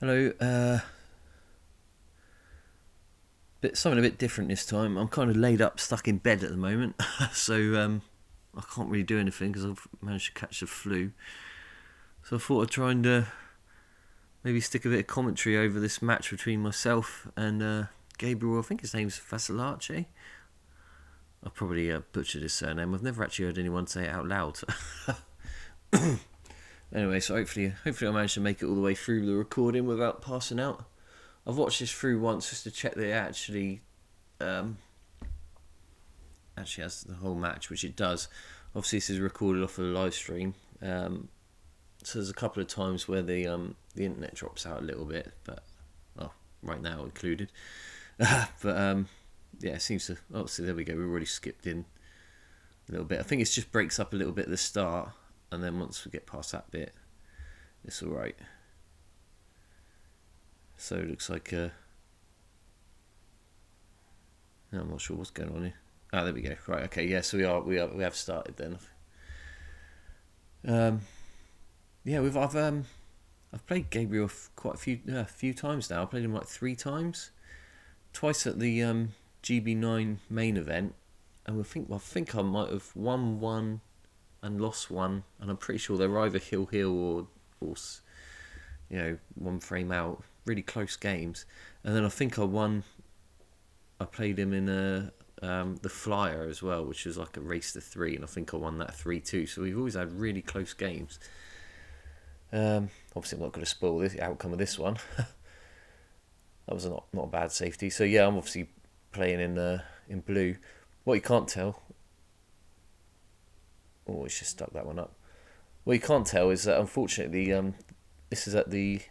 Hello. Something a bit different this time. I'm kind of laid up, stuck in bed at the moment, so I can't really do anything because I've managed to catch the flu. So I thought I'd try and maybe stick a bit of commentary over this match between myself and Gabriel. I think his name's Vasilache. I probably butchered his surname. I've never actually heard anyone say it out loud. Anyway, so hopefully I managed to make it all the way through the recording without passing out. I've watched this through once just to check that it actually has the whole match, which it does. Obviously, this is recorded off of the live stream, so there's a couple of times where the internet drops out a little bit, but right now included. But yeah, it seems to. Oh, so there we go. We already skipped in a little bit. I think it just breaks up a little bit at the start, and then once we get past that bit, it's all right. So it looks like I'm not sure what's going on here. Ah, there we go. Right, okay, yeah. So we have started then. Yeah, I've played Gabriel quite a few times now. I played him like 3 times, twice at the GB9 main event, and I think I might have won one and lost one, and I'm pretty sure they're either or one frame out. Really close games, and then I think I played him in the Flyer as well, which was like a race to 3, and I think I won that 3-2. So we've always had really close games. Obviously I'm not going to spoil the outcome of this one. That was not a bad safety. So yeah, I'm obviously playing in blue. What you can't tell, it's just stuck that one up. What you can't tell is that unfortunately this is at the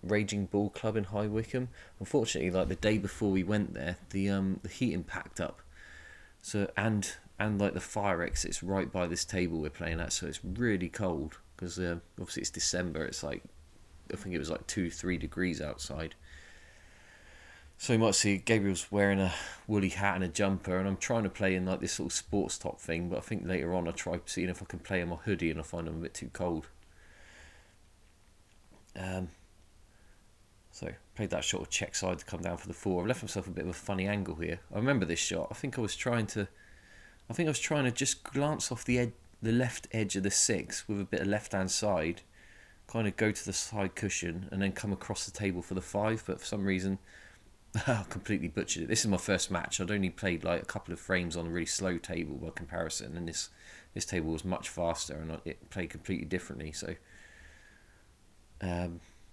Raging Bull Club in High Wycombe. Unfortunately, like the day before we went there, the heating packed up. So and like the fire exit's right by this table we're playing at, so it's really cold because obviously it's December. It's like I think it was like 2-3 degrees outside. So you might see Gabriel's wearing a woolly hat and a jumper, and I'm trying to play in like this sort of sports top thing. But I think later on I try seeing if I can play in my hoodie, and I find I'm a bit too cold. So played that shot of check side to come down for the 4. I've left myself a bit of a funny angle here. I remember this shot. I think I was trying to just glance off the left edge of the 6 with a bit of left hand side, kind of go to the side cushion and then come across the table for the 5. But for some reason, I completely butchered it. This is my first match. I'd only played like a couple of frames on a really slow table by comparison, and this table was much faster and it played completely differently. So.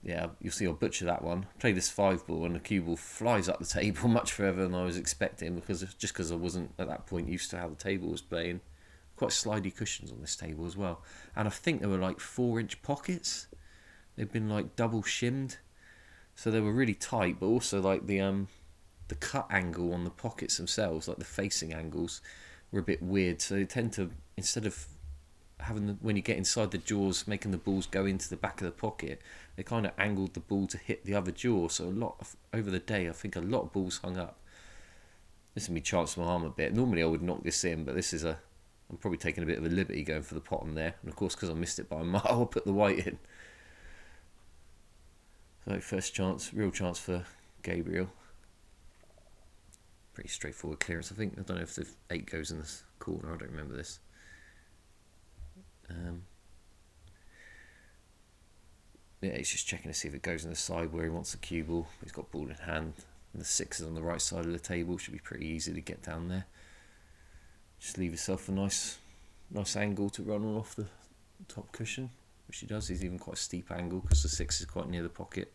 Yeah, you'll see I'll butcher that one. Play this 5 ball and the cue ball flies up the table much further than I was expecting because I wasn't at that point used to how the table was playing. Quite slidey cushions on this table as well. And I think there were like 4-inch pockets. They'd been like double shimmed. So they were really tight, but also like the cut angle on the pockets themselves, like the facing angles, were a bit weird. So they tend to, instead of having when you get inside the jaws, making the balls go into the back of the pocket, they kind of angled the ball to hit the other jaw. So over the day, I think a lot of balls hung up. This is me chance my arm a bit. Normally I would knock this in, but I'm probably taking a bit of a liberty going for the pot on there. And of course, because I missed it by a mile, I'll put the white in. So first chance, real chance for Gabriel. Pretty straightforward clearance, I think. I don't know if the 8 goes in this corner. I don't remember this. Yeah, he's just checking to see if it goes in the side where he wants the cue ball. He's got ball in hand, and the 6 is on the right side of the table. Should be pretty easy to get down there. Just leave yourself a nice angle to run on off the top cushion, which he does. He's even quite a steep angle because the 6 is quite near the pocket.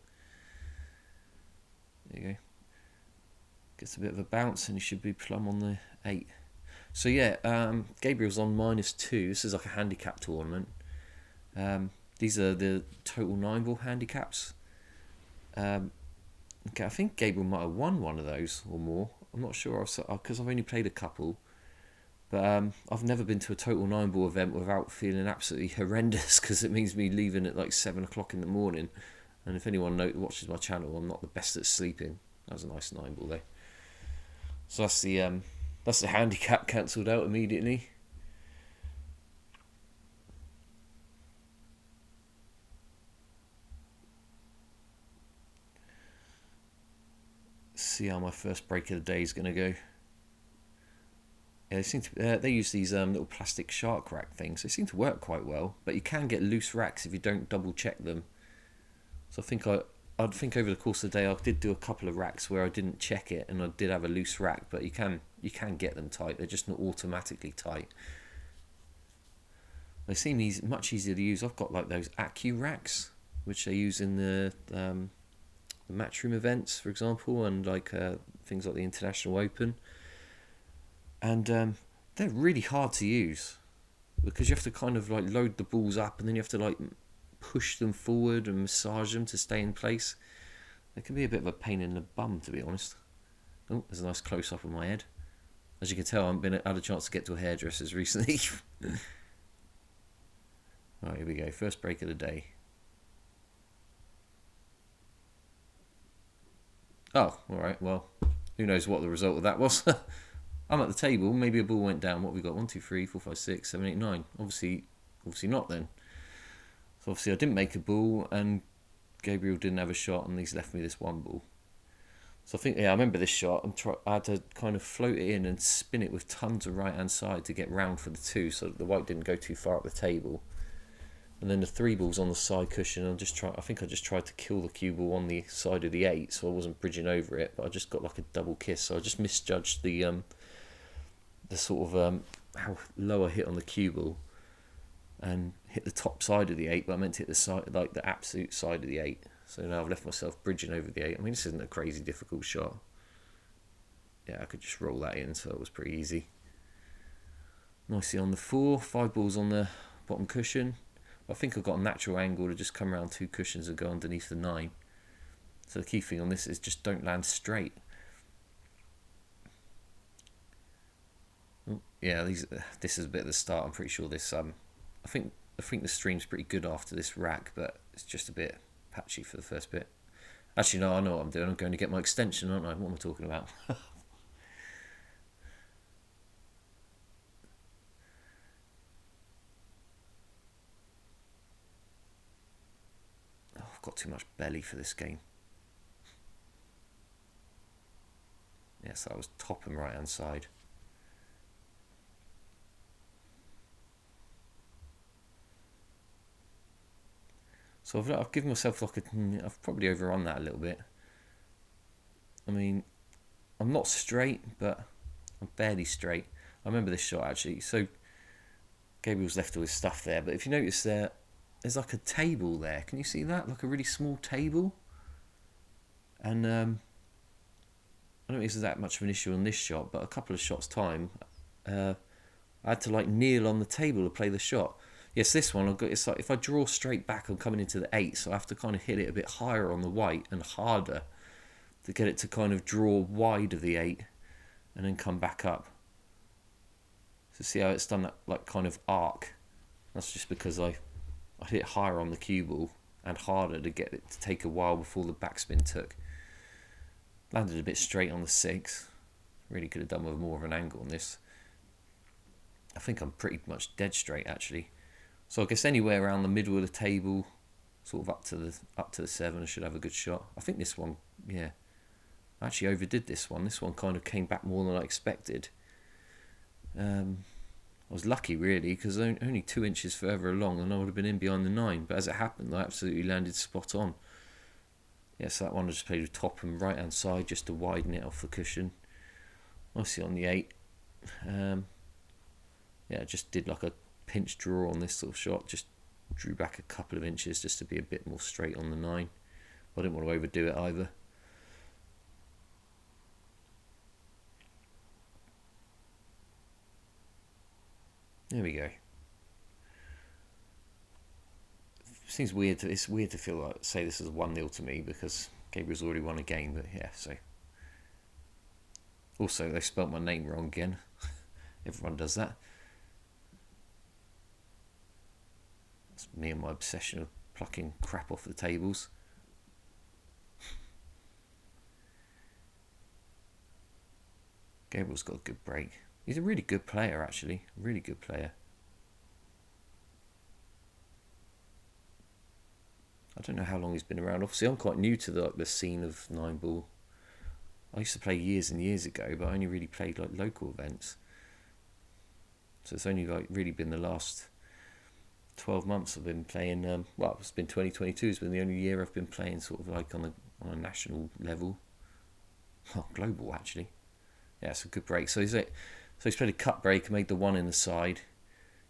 There you go. Gets a bit of a bounce, and he should be plumb on the 8. So yeah, Gabriel's on -2. This is like a handicap tournament. These are the Total9Ball handicaps. Okay, I think Gabriel might have won one of those or more. I'm not sure because I've only played a couple. But I've never been to a Total9Ball event without feeling absolutely horrendous because it means me leaving at like 7 o'clock in the morning. And if anyone watches my channel, I'm not the best at sleeping. That was a nice 9-ball though. So that's the handicap cancelled out immediately. see how my first break of the day is going to go. Yeah, they seem to. They use these little plastic shark rack things. They seem to work quite well, but you can get loose racks if you don't double check them. So I'd think over the course of the day I did do a couple of racks where I didn't check it, and I did have a loose rack. But you can get them tight. They're just not automatically tight. They seem much easier to use. I've got like those Accu racks, which they use in the matchroom events, for example, and like things like the International Open. And they're really hard to use because you have to kind of like load the balls up, and then you have to like push them forward and massage them to stay in place. It can be a bit of a pain in the bum, to be honest. Oh, there's a nice close up of my head. As you can tell, I haven't had a chance to get to a hairdresser's recently. Right, here we go. First break of the day. Oh, alright, well, who knows what the result of that was. I'm at the table, maybe a ball went down. What have we got? 1, 2, 3, 4, 5, 6, 7, 8, 9. Obviously not then. So obviously I didn't make a ball, and Gabriel didn't have a shot, and he's left me this one ball. So I think, I remember this shot. I had to kind of float it in and spin it with tons of right-hand side to get round for the 2, so that the white didn't go too far up the table. And then the 3 ball's on the side cushion. I think I just tried to kill the cue ball on the side of the 8, so I wasn't bridging over it. But I just got like a double kiss, so I just misjudged the sort of how low I hit on the cue ball, and hit the top side of the 8, but I meant to hit the side, like the absolute side of the 8. So now I've left myself bridging over the 8. I mean, this isn't a crazy difficult shot. Yeah, I could just roll that in, so it was pretty easy. Nicely on the 4, 5 balls on the bottom cushion. I think I've got a natural angle to just come around 2 cushions and go underneath the 9. So the key thing on this is just don't land straight. Oh, yeah, this is a bit of the start. I'm pretty sure this. I think the stream's pretty good after this rack, but it's just a bit patchy for the first bit. Actually, no, I know what I'm doing. I'm going to get my extension, aren't I? What am I talking about? I've got too much belly for this game. Yes, that was top and right hand side. So I've given myself like I've probably overrun that a little bit. I mean, I'm not straight, but I'm fairly straight. I remember this shot actually. So Gabriel's left all his stuff there, but if you notice there's like a table there. Can you see that? Like a really small table. And I don't think this is that much of an issue on this shot, but a couple of shots time, I had to like kneel on the table to play the shot. Yes, this one, it's like if I draw straight back, I'm coming into the 8, so I have to kind of hit it a bit higher on the white and harder to get it to kind of draw wide of the 8 and then come back up. So see how it's done that like kind of arc? That's just because I hit higher on the cue ball and harder to get it to take a while before the backspin took. Landed a bit straight on the 6. Really could have done with more of an angle on this. I think I'm pretty much dead straight actually. So I guess anywhere around the middle of the table, sort of up to the 7, I should have a good shot. I think this one, yeah, I actually overdid this one. This one kind of came back more than I expected. I was lucky really, because only 2 inches further along and I would have been in behind the 9. But as it happened, I absolutely landed spot on. Yeah, so that one I just played with top and right hand side just to widen it off the cushion. Nicely on the 8. Yeah, I just did like a pinch draw on this sort of shot. Just drew back a couple of inches just to be a bit more straight on the 9. I didn't want to overdo it either. There we go. Seems weird. It's weird to feel like say this is 1-0 to me because Gabriel's already won a game. But yeah, so also they spelt my name wrong again. Everyone does that. That's me and my obsession of plucking crap off the tables. Gabriel's got a good break. He's a really good player, actually. Really good player. I don't know how long he's been around. Obviously, I'm quite new to the scene of 9-ball. I used to play years and years ago, but I only really played like local events. So it's only like really been the last 12 months I've been playing. Well, it's been 2022. It's been the only year I've been playing sort of like on a national level. Oh, global actually. Yeah, it's a good break. So he's played a cut break and made the one in the side.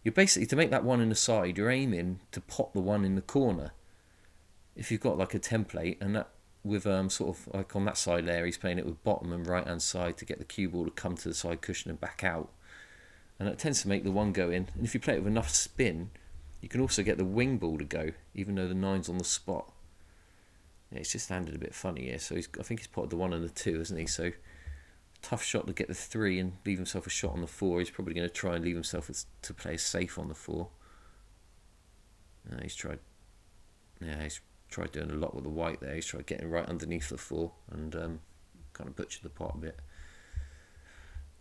You're basically, to make that one in the side, you're aiming to pop the one in the corner. If you've got like a template, and that with sort of like on that side there, he's playing it with bottom and right hand side to get the cue ball to come to the side cushion and back out. And that tends to make the one go in. And if you play it with enough spin, you can also get the wing ball to go, even though the 9's on the spot. Yeah, it's just landed a bit funny here. So I think he's potted the 1 and the 2, isn't he? So tough shot to get the 3 and leave himself a shot on the 4. He's probably going to try and leave himself to play safe on the 4. He's tried doing a lot with the white there. He's tried getting right underneath the 4 and kind of butchered the pot a bit.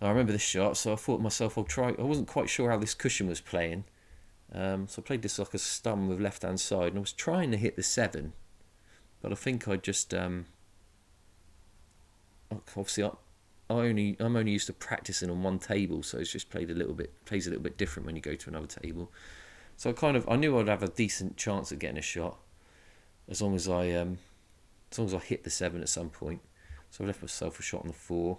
I remember this shot, so I thought to myself, I'll try. I wasn't quite sure how this cushion was playing, so I played this like a stun with left hand side, and I was trying to hit the 7, but I think I just obviously I'm only used to practicing on one table, so it's just plays a little bit different when you go to another table. So I knew I'd have a decent chance of getting a shot, as long as I hit the 7 at some point. So I left myself a shot on the 4.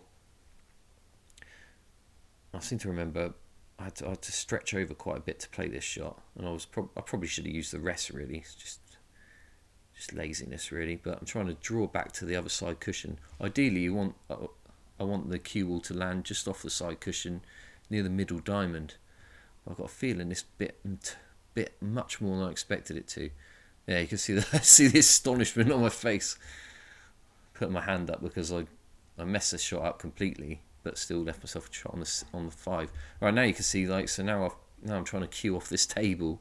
I seem to remember I had to stretch over quite a bit to play this shot, and I probably should have used the rest really. It's just laziness really. But I'm trying to draw back to the other side cushion. Ideally, I want the cue ball to land just off the side cushion near the middle diamond. I've got a feeling this bit much more than I expected it to. Yeah, you can see the astonishment on my face. Putting my hand up because I messed the shot up completely, but still left myself a shot on the 5. Right, now you can see now I'm trying to cue off this table,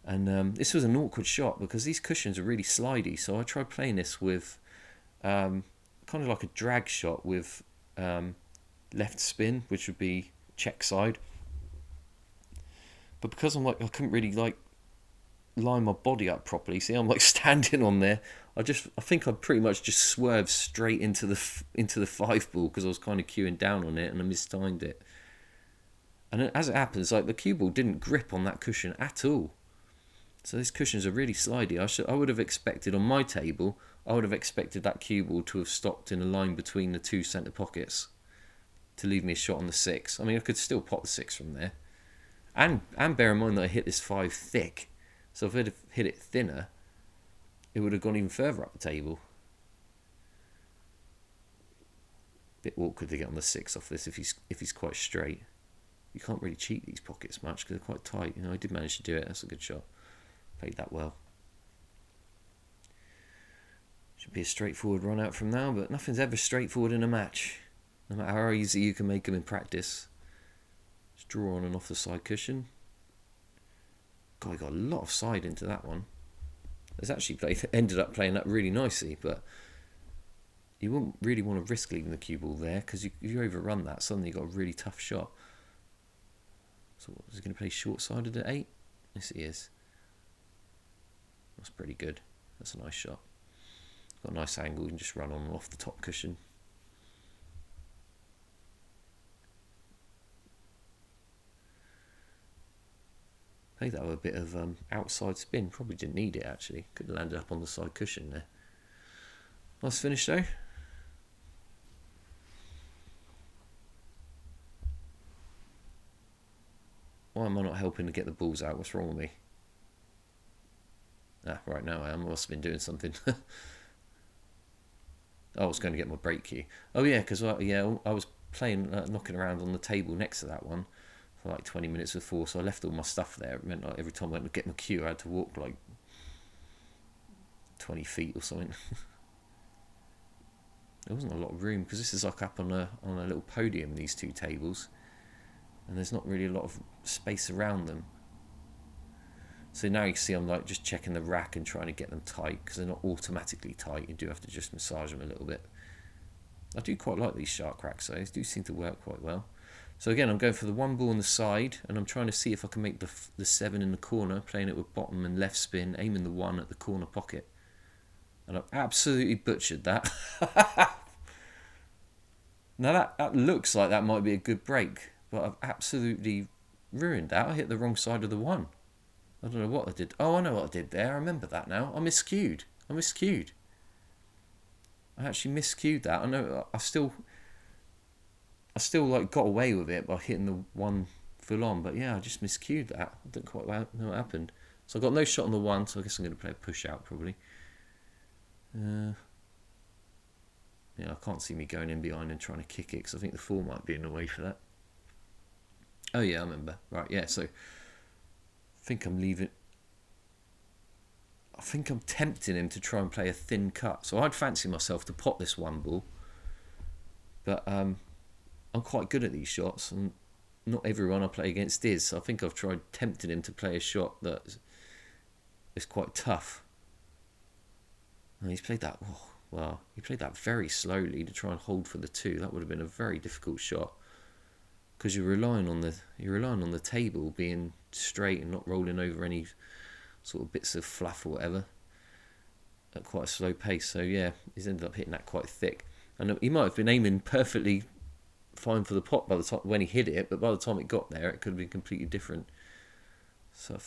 and this was an awkward shot because these cushions are really slidey. So I tried playing this with kind of like a drag shot with left spin, which would be check side. But because I couldn't really line my body up properly. See, I'm standing on there. I think I pretty much just swerved straight into the 5 ball because I was kind of cueing down on it and I mistimed it. And as it happens, the cue ball didn't grip on that cushion at all. So these cushions are really slidey. I would have expected on my table, that cue ball to have stopped in a line between the 2 centre pockets to leave me a shot on the 6. I mean, I could still pot the 6 from there. And bear in mind that I hit this 5 thick. So if I'd have hit it thinner, it would have gone even further up the table. Bit awkward to get on the 6 off this if he's quite straight. You can't really cheat these pockets much because they're quite tight. I did manage to do it. That's a good shot. Played that well. Should be a straightforward run out from now, but nothing's ever straightforward in a match. No matter how easy you can make them in practice. Just draw on and off the side cushion. God, I got a lot of side into that one. It's actually ended up playing that really nicely, but you wouldn't really want to risk leaving the cue ball there because if you overrun that, suddenly you've got a really tough shot. So what, is he going to play short-sided at 8? Yes, he is. That's pretty good. That's a nice shot. Got a nice angle, you can just run on and off the top cushion. Played that with a bit of outside spin. Probably didn't need it actually. Could have landed up on the side cushion there. Nice finish though. Why am I not helping to get the balls out? What's wrong with me? Right now I am. I must have been doing something. I was going to get my break cue. Oh yeah, because I was playing, knocking around on the table next to that one for 20 minutes before, so I left all my stuff there. It meant every time I went to get my cue, I had to walk 20 feet or something. There wasn't a lot of room because this is up on a little podium, these 2 tables, and there's not really a lot of space around them. So now you can see I'm just checking the rack and trying to get them tight because they're not automatically tight. You do have to just massage them a little bit. I do quite like these shark racks though. They do seem to work quite well. So again, I'm going for the 1 ball on the side, and I'm trying to see if I can make the 7 in the corner, playing it with bottom and left spin, aiming the 1 at the corner pocket. And I've absolutely butchered that. Now that looks like that might be a good break, but I've absolutely ruined that. I hit the wrong side of the one. I don't know what I did. Oh, I know what I did there. I remember that now. I miscued. I actually miscued that. I know. I still like got away with it by hitting the one full on, but yeah, I just miscued that. I didn't quite know what happened. So I got no shot on the one, so I guess I'm going to play a push out probably. Yeah, I can't see me going in behind and trying to kick it because I think the 4 might be in the way for that. Oh yeah, I remember. Right, yeah, so I think I'm leaving. I think I'm tempting him to try and play a thin cut. So I'd fancy myself to pot this 1 ball. But I'm quite good at these shots, and not everyone I play against is. So I think I've tried tempting him to play a shot that is quite tough. And he's played that. Oh, well, he played that very slowly to try and hold for the 2. That would have been a very difficult shot because you're relying on the table being straight and not rolling over any sort of bits of fluff or whatever at quite a slow pace. So yeah, he's ended up hitting that quite thick, and he might have been aiming perfectly fine for the pot by the time when he hit it, but by the time it got there, it could have been completely different. So I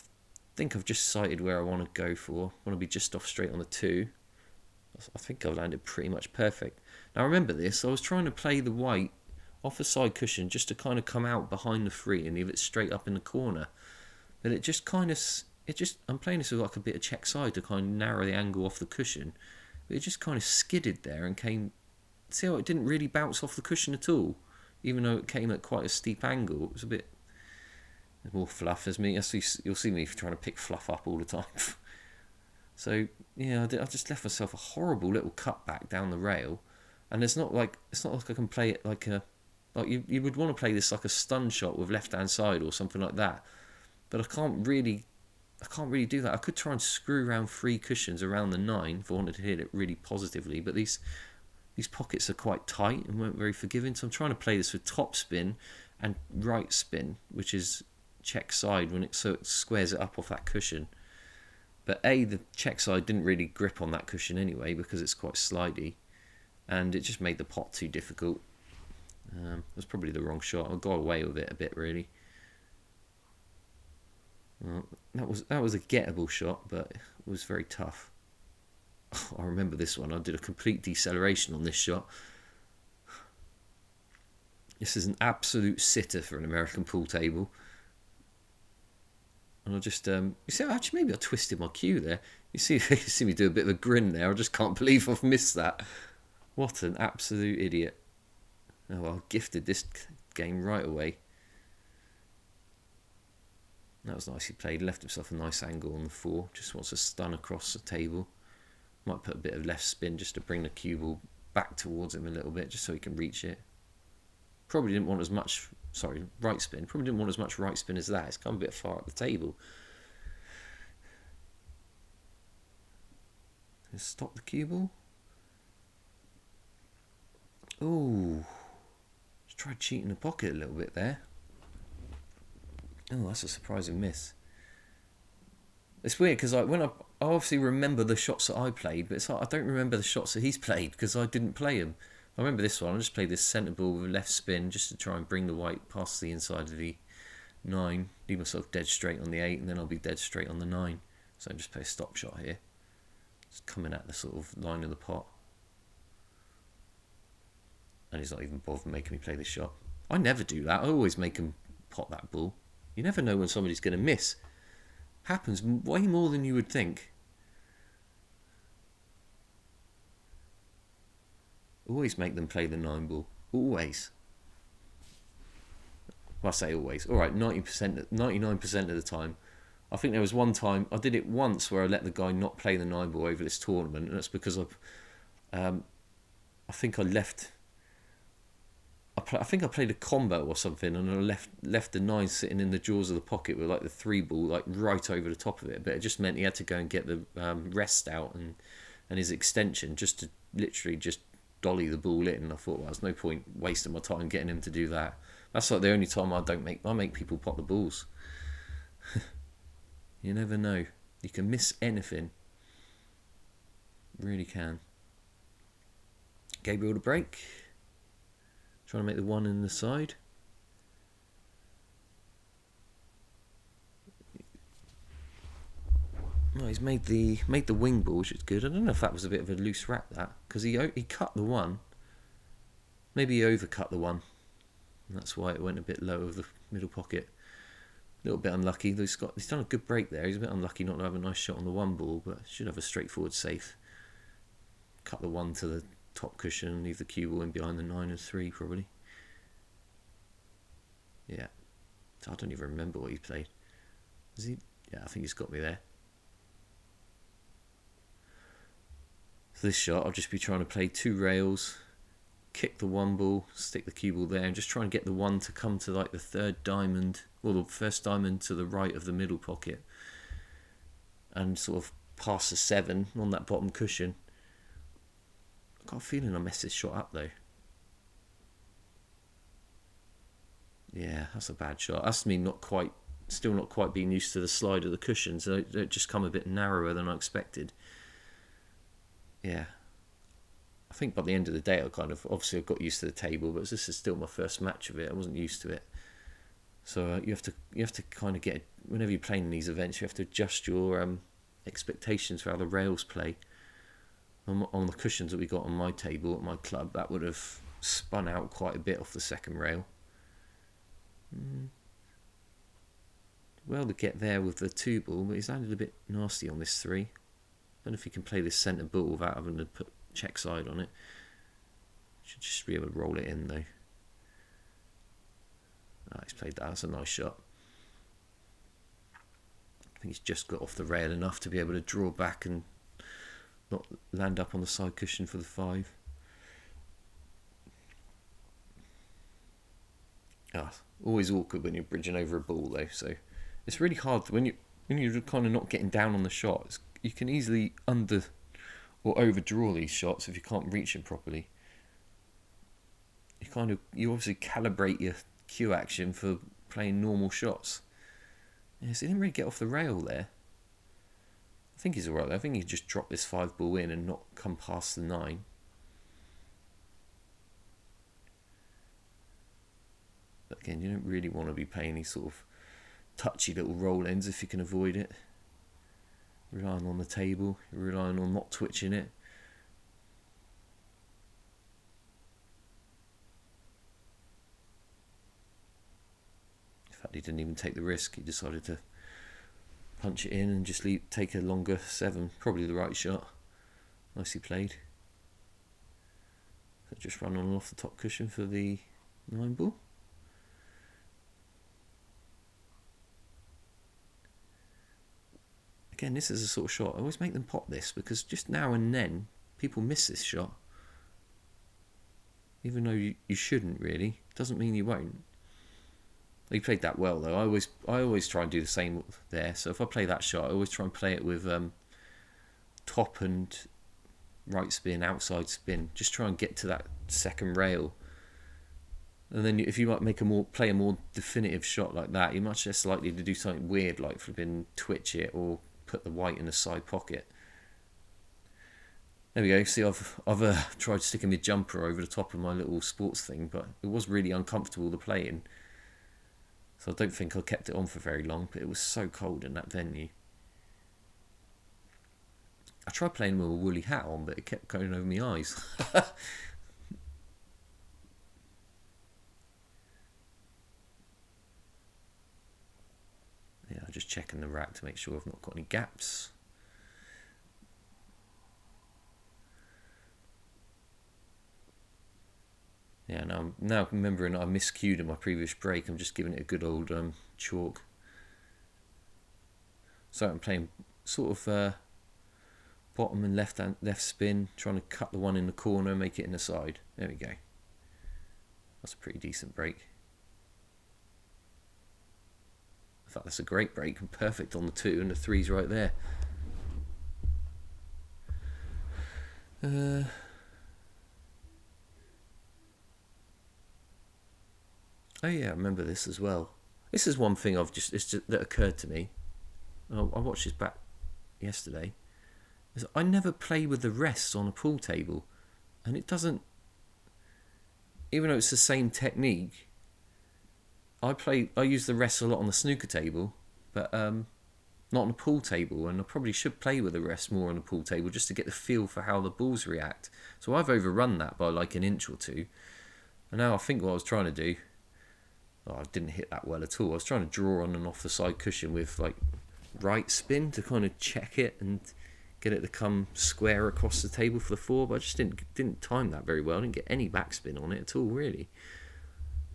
think I've just sighted where I want to go for. I want to be just off straight on the 2. I think I've landed pretty much perfect. Now remember this, I was trying to play the white off the side cushion just to kind of come out behind the 3 and leave it straight up in the corner. But it just kind of, I'm playing this with like a bit of check side to kind of narrow the angle off the cushion. But it just kind of skidded there and came, see how it didn't really bounce off the cushion at all? Even though it came at quite a steep angle, it was a bit more fluff as me. You'll see me trying to pick fluff up all the time. So yeah, I just left myself a horrible little cutback down the rail, and it's not like I can play it like you would want to play this like a stun shot with left hand side or something like that, but I can't really do that. I could try and screw around 3 cushions around the 9 if I wanted to hit it really positively, but these pockets are quite tight and weren't very forgiving, so I'm trying to play this with top spin and right spin, which is check side so it squares it up off that cushion. But the check side didn't really grip on that cushion anyway because it's quite slidey, and it just made the pot too difficult. It was probably the wrong shot. I got away with it a bit, really. That was a gettable shot, but it was very tough. Oh, I remember this one. I did a complete deceleration on this shot. This is an absolute sitter for an American pool table. And I just, you see, actually, maybe I twisted my cue there. You see me do a bit of a grin there. I just can't believe I've missed that. What an absolute idiot. Oh, well, I gifted this game right away. That was nicely played. Left himself a nice angle on the 4. Just wants to stun across the table. Might put a bit of left spin just to bring the cue ball back towards him a little bit, just so he can reach it. Probably didn't want as much... Sorry, right spin. Probably didn't want as much right spin as that. It's come a bit far up the table. Let's stop the cue ball. Ooh. Just tried cheating the pocket a little bit there. Oh, that's a surprising miss. It's weird because I obviously remember the shots that I played, but it's like I don't remember the shots that he's played because I didn't play them. I remember this one. I just played this centre ball with left spin just to try and bring the white past the inside of the 9. Leave myself dead straight on the 8, and then I'll be dead straight on the 9. So I just play a stop shot here. Just coming at the sort of line of the pot. And he's not even bothered making me play this shot. I never do that. I always make him pot that ball. You never know when somebody's going to miss. Happens way more than you would think. Always make them play the 9 ball. Always. Well, I say always. Alright, 99% of the time. I think there was one time, I did it once where I let the guy not play the 9 ball over this tournament, and that's because I think I left... I think I played a combo or something, and I left the 9 sitting in the jaws of the pocket with like the 3 ball like right over the top of it. But it just meant he had to go and get the rest out and his extension just to literally just dolly the ball in. And I thought, well, there's no point wasting my time getting him to do that. That's like the only time I make people pot the balls. You never know. You can miss anything. Really can. Gabriel to break. Trying to make the one in the side. Oh, he's made the wing ball, which is good. I don't know if that was a bit of a loose wrap, that, because he cut the one. Maybe he overcut the one. And that's why it went a bit low of the middle pocket. A little bit unlucky. He's done a good break there. He's a bit unlucky not to have a nice shot on the one ball, but should have a straightforward safe. Cut the one to the top cushion and leave the cue ball in behind the 9 and 3 probably. Yeah. I don't even remember what he played. Is he? Yeah, I think he's got me there. For this shot, I'll just be trying to play 2 rails, kick the one ball, stick the cue ball there, and just try and get the one to come to like the 3rd diamond, or the first diamond to the right of the middle pocket, and sort of pass the 7 on that bottom cushion. I've got a feeling I messed this shot up though. Yeah, that's a bad shot. That's me still not quite being used to the slide of the cushion, so it just come a bit narrower than I expected. Yeah, I think by the end of the day I obviously got used to the table, but this is still my first match of it. I wasn't used to it, so you have to kind of get, whenever you're playing these events, you have to adjust your expectations for how the rails play. On the cushions that we got on my table at my club, that would have spun out quite a bit off the second rail. Well, to get there with the 2 ball, but he's landed a bit nasty on this 3. I don't know if he can play this centre ball without having to put check side on it. Should just be able to roll it in though. He's played that. That's a nice shot. I think he's just got off the rail enough to be able to draw back and not land up on the side cushion for the 5. Always awkward when you're bridging over a ball though. So it's really hard when you're kind of not getting down on the shots. You can easily under or overdraw these shots if you can't reach them properly. You obviously calibrate your cue action for playing normal shots. Yeah, so he didn't really get off the rail there. I think he's alright there. I think he just dropped this 5 ball in and not come past the 9. But again, you don't really want to be playing these sort of touchy little roll ends if you can avoid it. Relying on the table, relying on not twitching it. In fact, he didn't even take the risk. He decided to punch it in and just take a longer 7. Probably the right shot. Nicely played. So just run on off the top cushion for the 9 ball. Again, this is a sort of shot. I always make them pop this because just now and then people miss this shot. Even though you shouldn't really. Doesn't mean you won't. He played that well though. I always try and do the same there. So if I play that shot, I always try and play it with top and right spin, outside spin. Just try and get to that second rail. And then if you might play a more definitive shot like that, you're much less likely to do something weird like flipping twitch it or put the white in a side pocket. There we go. See, I've tried sticking my jumper over the top of my little sports thing, but it was really uncomfortable to play in. So I don't think I kept it on for very long, but it was so cold in that venue. I tried playing with a woolly hat on, but it kept going over my eyes. Yeah, just checking the rack to make sure I've not got any gaps. Yeah, now remembering I miscued in my previous break, I'm just giving it a good old chalk. So I'm playing sort of bottom and left spin, trying to cut the one in the corner, make it in the side. There we go. That's a pretty decent break. In fact, that's a great break and perfect on the 2, and the 3's right there. Oh yeah, I remember this as well. This is one thing that occurred to me. I watched this back yesterday. I never play with the rests on a pool table, and it doesn't. even though it's the same technique, I use the rest a lot on the snooker table, but not on a pool table, and I probably should play with the rest more on the pool table just to get the feel for how the balls react. So I've overrun that by like an inch or two, and now I think what I was trying to do, I didn't hit that well at all. I was trying to draw on and off the side cushion with like right spin to kind of check it and get it to come square across the table for the 4, but I just didn't time that very well. I didn't get any backspin on it at all, really.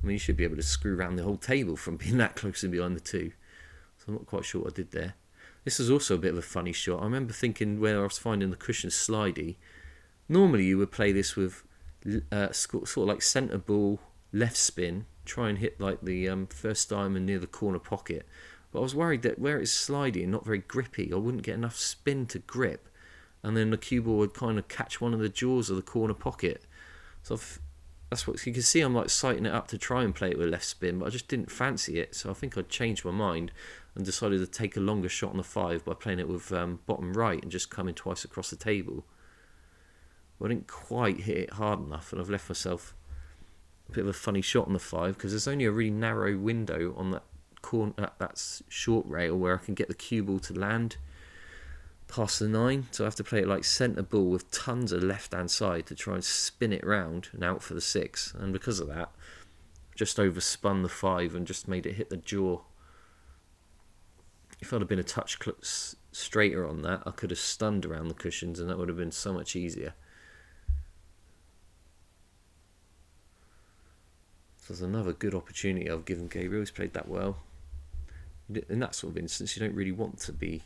I mean, you should be able to screw around the whole table from being that close and behind the 2. So I'm not quite sure what I did there. This is also a bit of a funny shot. I remember thinking where I was finding the cushion slidey. Normally you would play this with sort of like centre ball, left spin, try and hit like the first diamond near the corner pocket. But I was worried that where it's slidey and not very grippy, I wouldn't get enough spin to grip. And then the cue ball would kind of catch one of the jaws of the corner pocket. So that's what you can see. I'm like sighting it up to try and play it with left spin, but I just didn't fancy it. So I think I'd changed my mind and decided to take a longer shot on the 5 by playing it with bottom right and just coming twice across the table. Well, I didn't quite hit it hard enough, and I've left myself a bit of a funny shot on the 5 because there's only a really narrow window on that corner, that short rail where I can get the cue ball to land past the 9. So I have to play it like centre ball with tons of left hand side to try and spin it round and out for the 6. And because of that, just overspun the 5 and just made it hit the jaw. If I'd have been a touch straighter on that, I could have stunned around the cushions and that would have been so much easier. So there's another good opportunity I've given Gabriel. He's played that well. In that sort of instance, you don't really want to be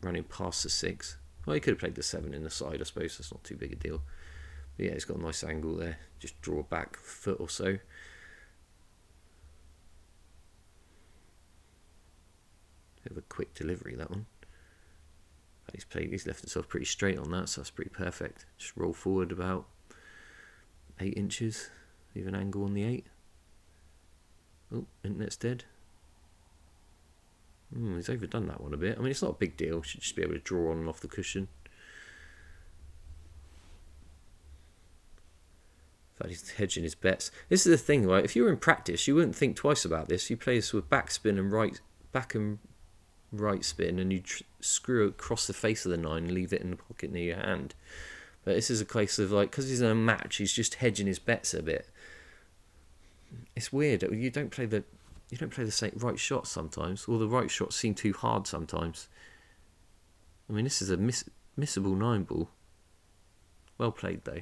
running past the 6. Well, he could have played the 7 in the side, I suppose. That's not too big a deal. But yeah, he's got a nice angle there. Just draw back a foot or so. Bit of a quick delivery, that one. He's left himself pretty straight on that, so that's pretty perfect. Just roll forward about 8 inches. Leave an angle on the 8. Oh, internet's dead. He's overdone that one a bit. I mean, it's not a big deal. Should just be able to draw on and off the cushion. In fact, he's hedging his bets. This is the thing, right? If you were in practice, you wouldn't think twice about this. You play this with backspin and right spin, and you screw it across the face of the 9 and leave it in the pocket near your hand. But this is a case of like, because he's in a match, he's just hedging his bets a bit. It's weird. You don't play the same right shots sometimes, or the right shots seem too hard sometimes. I mean, this is a missable 9-ball. Well played though.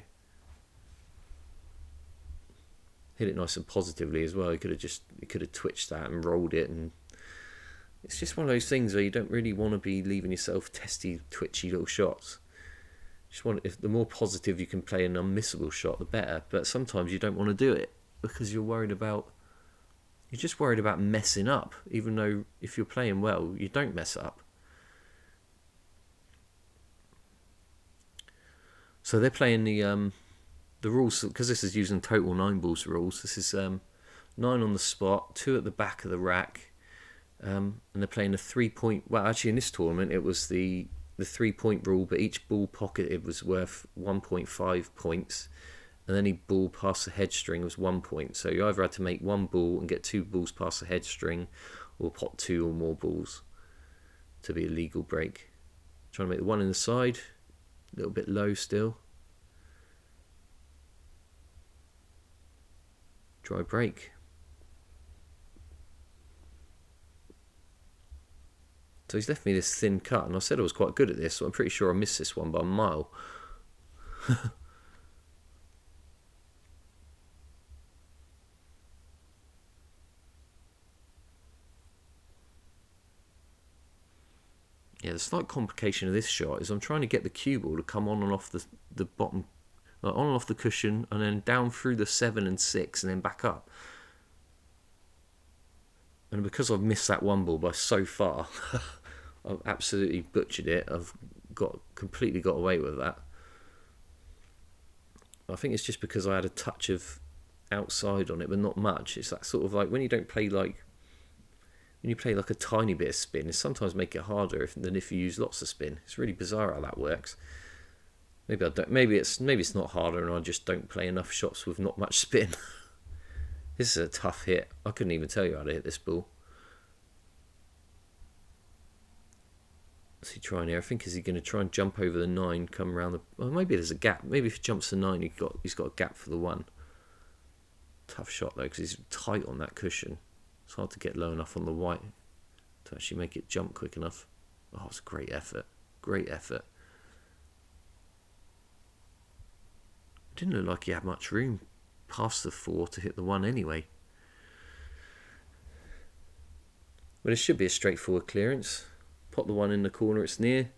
Hit it nice and positively as well. He could have twitched that and rolled it, and it's just one of those things where you don't really want to be leaving yourself testy, twitchy little shots. If the more positive you can play an unmissable shot, the better. But sometimes you don't want to do it because you're just worried about messing up. Even though if you're playing well, you don't mess up. So they're playing the rules, because this is using Total9Ball's rules. This is 9 on the spot, 2 at the back of the rack, and they're playing a 3-point. Well, actually, in this tournament, it was the 3-point rule, but each ball pocketed was worth 1.5 points, and any ball past the head string was 1 point. So you either had to make 1 ball and get 2 balls past the head string, or pot 2 or more balls to be a legal break. Trying to make the 1 in the side, a little bit low still. Dry break. So he's left me this thin cut, and I said I was quite good at this, so I'm pretty sure I missed this one by a mile. Yeah, the slight complication of this shot is I'm trying to get the cue ball to come on and off the bottom, on and off the cushion, and then down through the 7 and 6, and then back up. And because I've missed that 1 ball by so far, I've absolutely butchered it. I've completely got away with that. I think it's just because I had a touch of outside on it, but not much. It's that sort of like when you play like a tiny bit of spin, it sometimes make it harder than if you use lots of spin. It's really bizarre how that works. Maybe I don't. Maybe it's not harder, and I just don't play enough shots with not much spin. This is a tough hit. I couldn't even tell you how to hit this ball. What's he trying here? I think is he going to try and jump over the 9, come around the... Well, maybe there's a gap. Maybe if he jumps the 9, he's got a gap for the 1. Tough shot though, because he's tight on that cushion. It's hard to get low enough on the white to actually make it jump quick enough. Oh, it's a great effort. Great effort. Didn't look like he had much room past the 4 to hit the 1 anyway. But it should be a straightforward clearance. Pop the 1 in the corner it's near.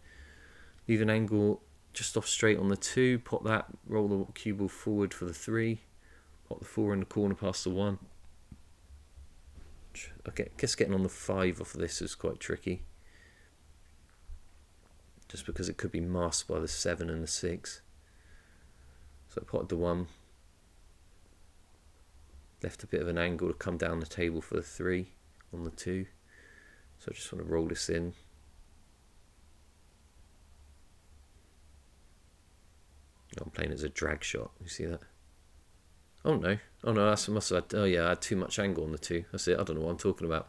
Leave an angle just off straight on the 2. Pop that, roll the cue ball forward for the 3. Pop the 4 in the corner past the 1. Okay, I guess getting on the 5 off of this is quite tricky. Just because it could be masked by the 7 and the 6. So I potted the 1. Left a bit of an angle to come down the table for the 3 on the 2. So I just want to roll this in. I'm playing it as a drag shot. You see that? Oh no! Oh no! I must have had. Oh yeah, I had too much angle on the 2. That's it. I don't know what I'm talking about.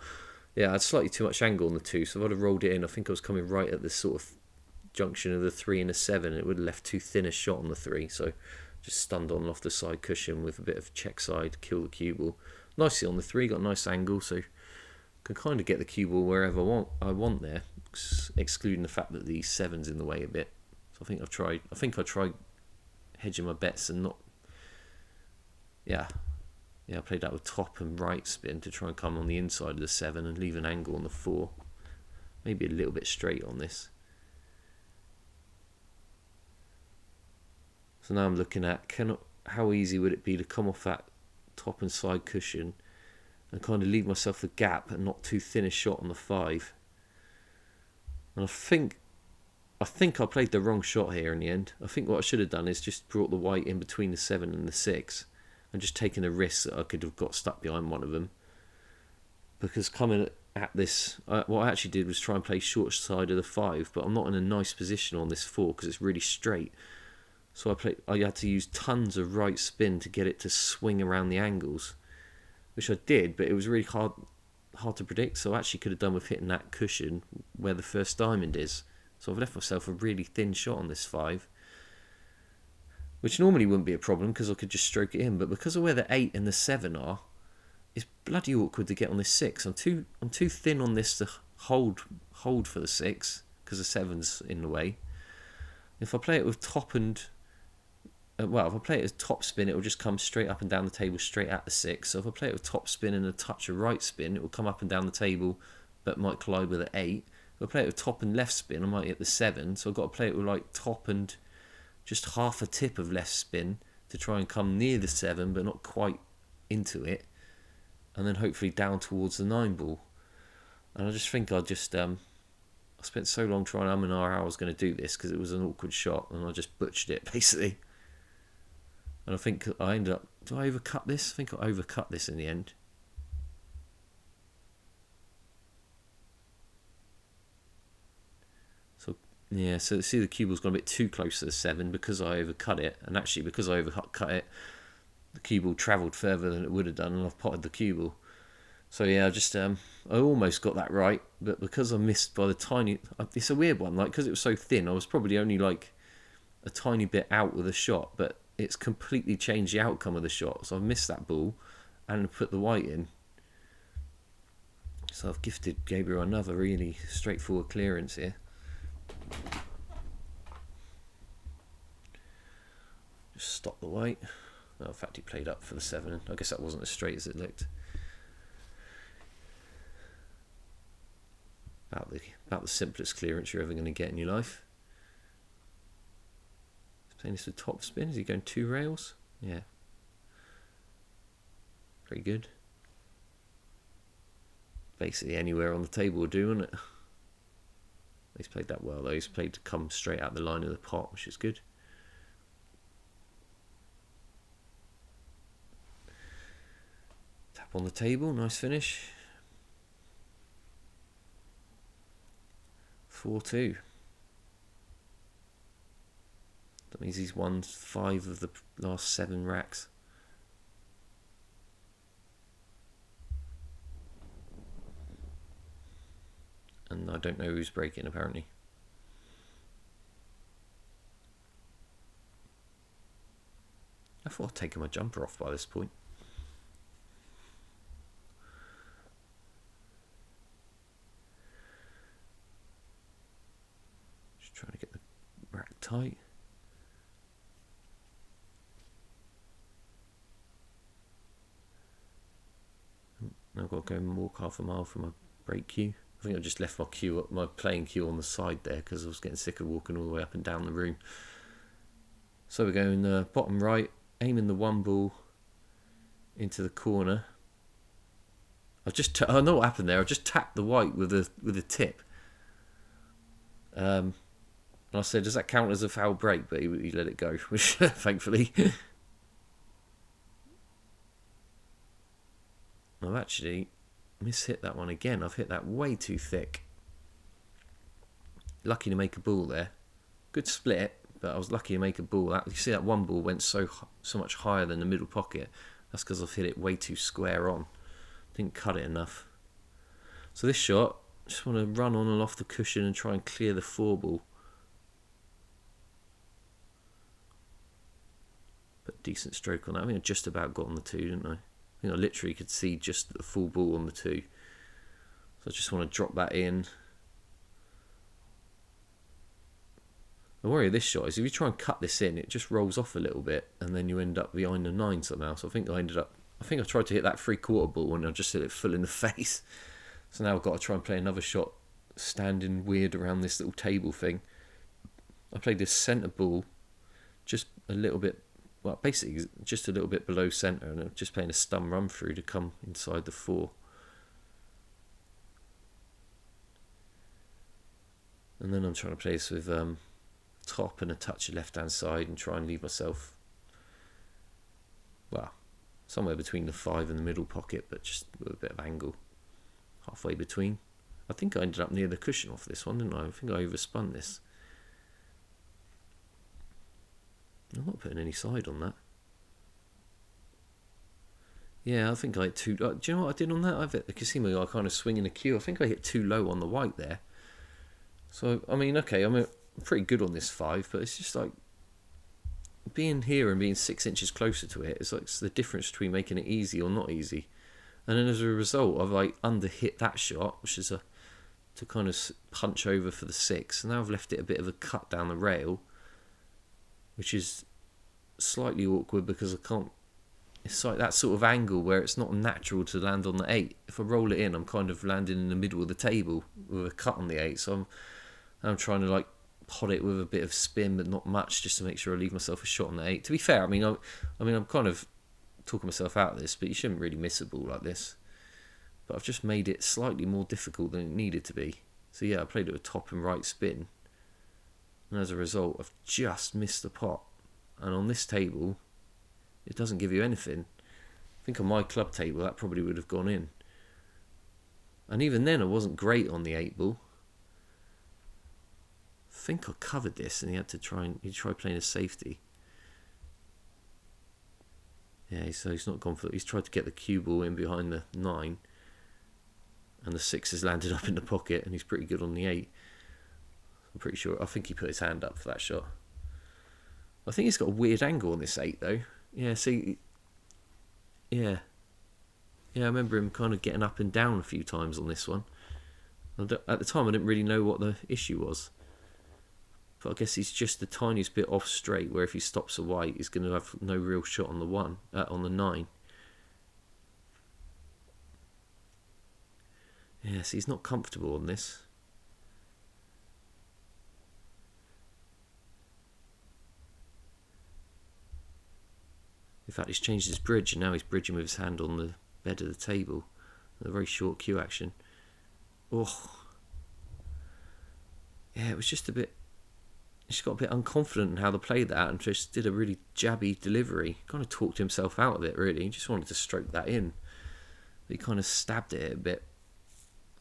Yeah, I had slightly too much angle on the 2. So if I'd have rolled it in, I think I was coming right at this sort of junction of the 3 and the 7. It would have left too thin a shot on the 3. So just stunned on off the side cushion with a bit of check side, kill the cue ball. Nicely on the 3. Got a nice angle, so can kind of get the cue ball wherever I want there, excluding the fact that the 7's in the way a bit. So I think I tried hedging my bets and not. Yeah, I played that with top and right spin to try and come on the inside of the 7 and leave an angle on the 4. Maybe a little bit straight on this. So now I'm looking at how easy would it be to come off that top and side cushion and kind of leave myself the gap and not too thin a shot on the 5. And I think I played the wrong shot here in the end. I think what I should have done is just brought the white in between the 7 and the 6 and just taken a risk that I could have got stuck behind one of them. Because coming at this, what I actually did was try and play short side of the 5, but I'm not in a nice position on this 4 because it's really straight. So I had to use tons of right spin to get it to swing around the angles, which I did, but it was really hard to predict. So I actually could have done with hitting that cushion where the first diamond is. So I've left myself a really thin shot on this 5, which normally wouldn't be a problem because I could just stroke it in. But because of where the 8 and the 7 are, it's bloody awkward to get on this 6. I'm too thin on this to hold for the 6 because the 7's in the way. If I play it with top and if I play it as top spin, it will just come straight up and down the table, straight at the 6. So if I play it with top spin and a touch of right spin, it will come up and down the table, but might collide with an 8. If I play it with top and left spin, I might hit the 7. So I've got to play it with like top and just half a tip of left spin to try and come near the 7, but not quite into it, and then hopefully down towards the 9-ball. And I just think I spent so long trying to and how I was going to do this because it was an awkward shot, and I just butchered it basically. And I think I ended up... Do I overcut this? I think I overcut this in the end. So, yeah, so see the cue ball's gone a bit too close to the 7 because I overcut it. And actually, because I overcut it, the cue ball travelled further than it would have done, and I've potted the cue ball. So yeah, I almost got that right, but because I missed by the tiny... It's a weird one, like, because it was so thin, I was probably only like a tiny bit out with a shot, but it's completely changed the outcome of the shot. So I've missed that ball and put the white in. So I've gifted Gabriel another really straightforward clearance here. Just stop the white. Oh, in fact, he played up for the 7. I guess that wasn't as straight as it looked. About the simplest clearance you're ever going to get in your life. Playing this with top spin. Is he going 2 rails? Yeah. Pretty good. Basically anywhere on the table will do, isn't it? He's played that well though. He's played to come straight out the line of the pot, which is good. Tap on the table, nice finish. 4-2. That means he's won 5 of the last 7 racks. And I don't know who's breaking, apparently. I thought I'd taken my jumper off by this point. Just trying to get the rack tight. Now I've got to go and walk half a mile from my break cue. I think I just left my playing cue on the side there because I was getting sick of walking all the way up and down the room. So we're going bottom right, aiming the 1 ball into the corner. I know what happened there. I just tapped the white with a tip. And I said, does that count as a foul break? But he let it go, which thankfully. I've actually mishit that one again. I've hit that way too thick. Lucky to make a ball there. Good split, but I was lucky to make a ball. You see that 1 ball went so much higher than the middle pocket. That's because I've hit it way too square on. Didn't cut it enough. So this shot, just want to run on and off the cushion and try and clear the 4 ball. But decent stroke on that. I think I just about got on the 2, didn't I? I think I literally could see just the full ball on the 2. So I just want to drop that in. The worry of this shot is if you try and cut this in, it just rolls off a little bit and then you end up behind the 9 somehow. So I think I tried to hit that 3/4 ball and I just hit it full in the face. So now I've got to try and play another shot standing weird around this little table thing. I played this centre ball just a little bit, well, basically just a little bit below centre, and I'm just playing a stun run through to come inside the 4. And then I'm trying to play this with top and a touch of left hand side and try and leave myself, well, somewhere between the 5 and the middle pocket, but just with a bit of angle halfway between. I think I ended up near the cushion off this one, didn't I? I think I overspun this. I'm not putting any side on that. Yeah, I think I hit too... do you know what I did on that? You can see me, I kind of swinging the cue. I think I hit too low on the white there. So, I mean, okay, I'm pretty good on this 5, but it's just like being here and being 6 inches closer to it. It's like it's the difference between making it easy or not easy. And then as a result, I've like under-hit that shot, which is to kind of punch over for the 6. And now I've left it a bit of a cut down the rail, which is slightly awkward because I can't... It's like that sort of angle where it's not natural to land on the 8. If I roll it in, I'm kind of landing in the middle of the table with a cut on the 8. So I'm trying to like pot it with a bit of spin, but not much, just to make sure I leave myself a shot on the 8. To be fair, I mean, I'm kind of talking myself out of this, but you shouldn't really miss a ball like this. But I've just made it slightly more difficult than it needed to be. So yeah, I played it with top and right spin, and as a result, I've just missed the pot. And on this table, it doesn't give you anything. I think on my club table, that probably would have gone in. And even then, I wasn't great on the 8 ball. I think I covered this, and he tried playing a safety. Yeah, so he's not gone for it. He's tried to get the cue ball in behind the 9, and the 6 has landed up in the pocket, and he's pretty good on the 8. I'm pretty sure. I think he put his hand up for that shot. I think he's got a weird angle on this 8 though. Yeah, see, yeah, I remember him kind of getting up and down a few times on this one. At the time, I didn't really know what the issue was, but I guess he's just the tiniest bit off straight. Where if he stops a white, he's going to have no real shot on the on the 9. Yeah, see, he's not comfortable on this. In fact, he's changed his bridge, and now he's bridging with his hand on the bed of the table. A very short cue action. Oh. Yeah, it was just a bit... He just got a bit unconfident in how to play that and just did a really jabby delivery. Kind of talked himself out of it, really. He just wanted to stroke that in. But he kind of stabbed it a bit.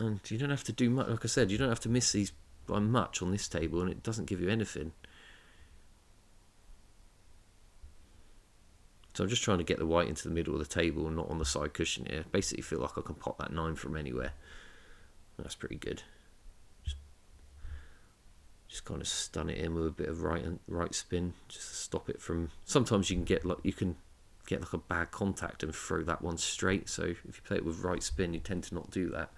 And you don't have to do much. Like I said, you don't have to miss these by much on this table, and it doesn't give you anything. So I'm just trying to get the white into the middle of the table and not on the side cushion here. Basically feel like I can pop that 9 from anywhere. That's pretty good. Just kind of stun it in with a bit of right spin, just to stop it from. Sometimes you can get like a bad contact and throw that one straight. So if you play it with right spin, you tend to not do that.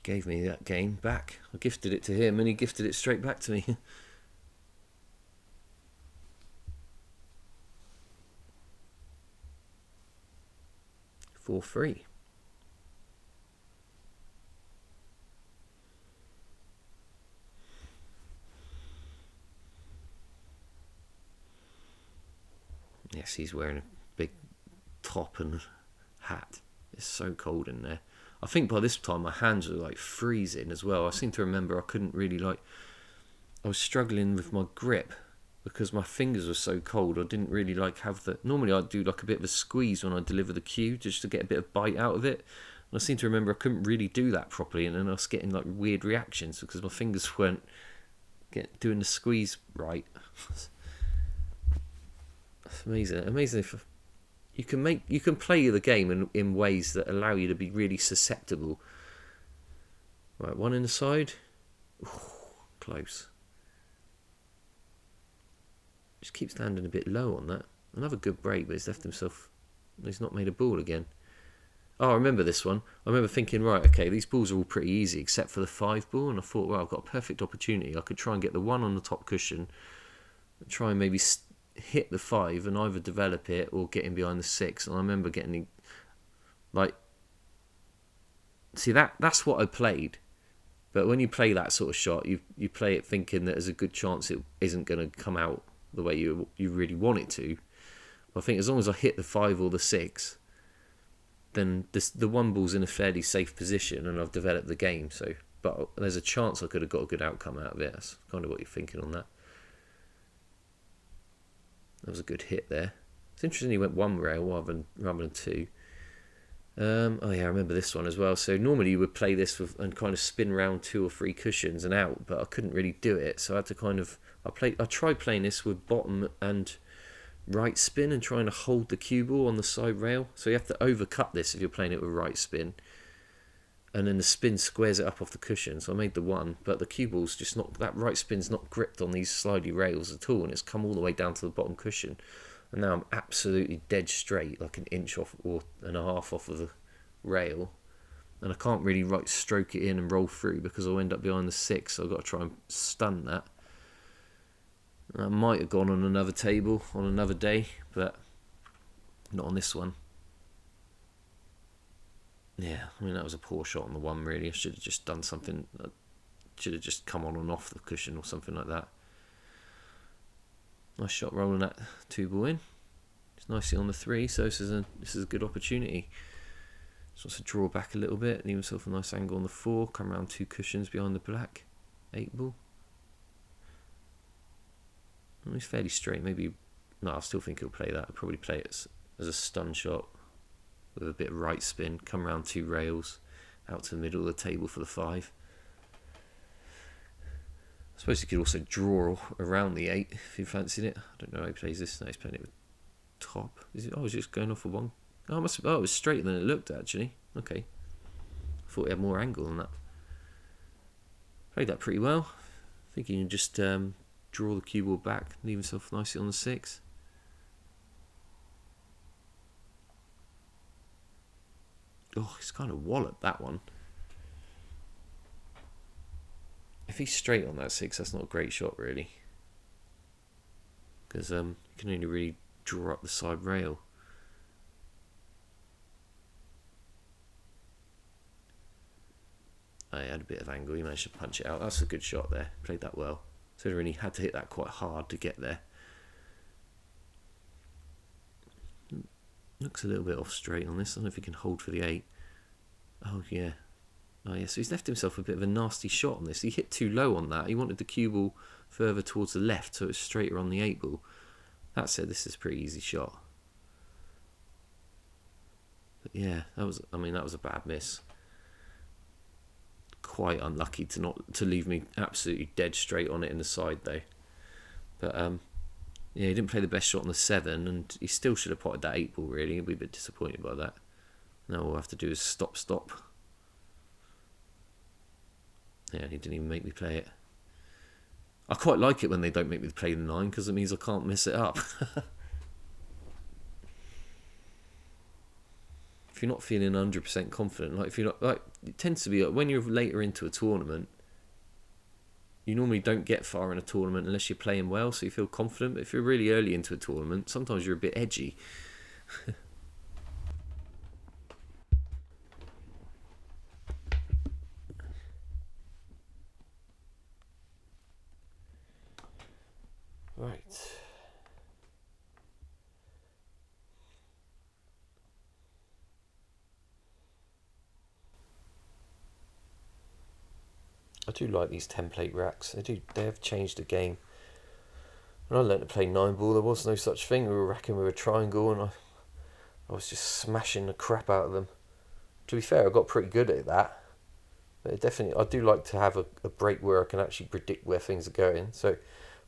Gave me that game back. I gifted it to him, and he gifted it straight back to me. 4-3. Yes, he's wearing a big top and hat. It's so cold in there. I think by this time my hands were like freezing as well. I seem to remember I couldn't really I was struggling with my grip because my fingers were so cold. I didn't really have the. Normally I'd do like a bit of a squeeze when I deliver the cue just to get a bit of bite out of it. And I seem to remember I couldn't really do that properly, and then I was getting like weird reactions because my fingers weren't doing the squeeze right. It's amazing. Amazing if you can play the game in ways that allow you to be really susceptible. Right, one in the side. Ooh, close. Just keeps landing a bit low on that. Another good break, but he's not made a ball again. Oh, I remember this one. I remember thinking, right, okay, these balls are all pretty easy except for the 5 ball, and I thought, well, I've got a perfect opportunity. I could try and get the 1 on the top cushion, and try and maybe hit the 5 and either develop it or get in behind the 6. And I remember getting see that's what I played. But when you play that sort of shot, you play it thinking that there's a good chance it isn't going to come out the way you really want it to. But I think as long as I hit the 5 or the 6, then the 1 ball's in a fairly safe position and I've developed the game. So, but there's a chance I could have got a good outcome out of it. That's kind of what you're thinking on that. That was a good hit there. It's interesting he went 1 rail rather than 2. Oh yeah, I remember this one as well. So normally you would play this and kind of spin round 2 or 3 cushions and out, but I couldn't really do it. So I had to I tried playing this with bottom and right spin and trying to hold the cue ball on the side rail. So you have to overcut this if you're playing it with right spin. And then the spin squares it up off the cushion. So I made the 1, but the cue ball's just not, that right spin's not gripped on these slidey rails at all, and it's come all the way down to the bottom cushion. And now I'm absolutely dead straight, like an inch off or and a half off of the rail. And I can't really right stroke it in and roll through because I'll end up behind the 6, so I've got to try and stun that. And I might have gone on another table on another day, but not on this one. Yeah, I mean, that was a poor shot on the 1, really. I should have just done something. Should have just come on and off the cushion or something like that. Nice shot rolling that 2 ball in. It's nicely on the 3, so this is a good opportunity. Just wants to draw back a little bit, leave himself a nice angle on the 4, come around 2 cushions behind the black. 8 ball. Well, he's fairly straight. Maybe, no, I still think he'll play that. I'll probably play it as a stun shot with a bit of right spin, come around 2 rails, out to the middle of the table for the 5. I suppose he could also draw around the 8 if he fancied it. I don't know how he plays this. No, he's playing it with top. Is it? Oh, he's just going off for 1. Oh, it was straighter than it looked, actually. Okay. I thought he had more angle than that. Played that pretty well. I think he can just draw the cue ball back, leave himself nicely on the 6. Oh, he's kind of walloped that one. If he's straight on that 6, that's not a great shot, really. Because you can only really draw up the side rail. I had a bit of angle. He managed to punch it out. That's a good shot there. Played that well. Considering he had to hit that quite hard to get there. Looks a little bit off straight on this. I don't know if he can hold for the 8. Oh, yeah. Oh, yeah. So he's left himself a bit of a nasty shot on this. He hit too low on that. He wanted the cue ball further towards the left, so it was straighter on the 8 ball. That said, this is a pretty easy shot. But yeah, that was a bad miss. quite unlucky to leave me absolutely dead straight on it in the side though. But yeah, he didn't play the best shot on the 7, and he still should have potted that 8 ball really. He'll be a bit disappointed by that. Now all we'll have to do is stop. Yeah, he didn't even make me play it. I quite like it when they don't make me play the 9 because it means I can't mess it up. If you're not feeling 100% confident, like if you're not, like it tends to be like when you're later into a tournament, you normally don't get far in a tournament unless you're playing well, so you feel confident. But if you're really early into a tournament, sometimes you're a bit edgy. Right. I do like these template racks. They have changed the game. When I learned to play 9-ball, there was no such thing. We were racking with a triangle, and I was just smashing the crap out of them. To be fair, I got pretty good at that. But I do like to have a break where I can actually predict where things are going. So,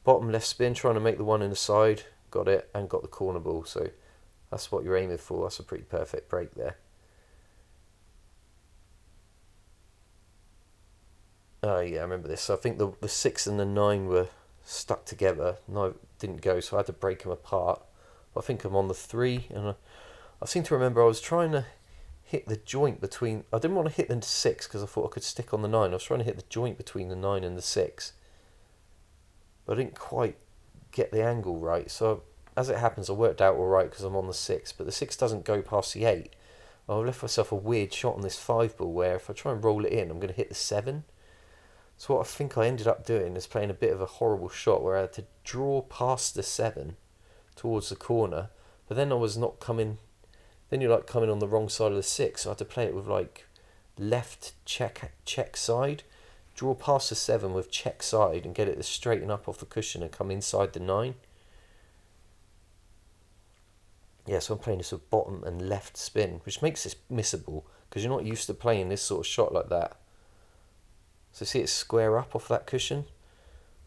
bottom left spin, trying to make the one in the side. Got it, and got the corner ball. So, that's what you're aiming for. That's a pretty perfect break there. Oh yeah, I remember this. So I think the 6 and the 9 were stuck together. No, didn't go, so I had to break them apart. But I think I'm on the 3, and I seem to remember I was trying to hit the joint between... I didn't want to hit the 6 because I thought I could stick on the 9. I was trying to hit the joint between the 9 and the 6. But I didn't quite get the angle right. So as it happens, I worked out all right because I'm on the 6. But the 6 doesn't go past the 8. I left myself a weird shot on this 5 ball where if I try and roll it in, I'm going to hit the 7. So what I think I ended up doing is playing a bit of a horrible shot where I had to draw past the 7 towards the corner, but then I was not coming... Then you're like coming on the wrong side of the 6, so I had to play it with like left check side, draw past the 7 with check side and get it to straighten up off the cushion and come inside the 9. Yeah, so I'm playing this with bottom and left spin, which makes this missable because you're not used to playing this sort of shot like that. So see it square up off that cushion?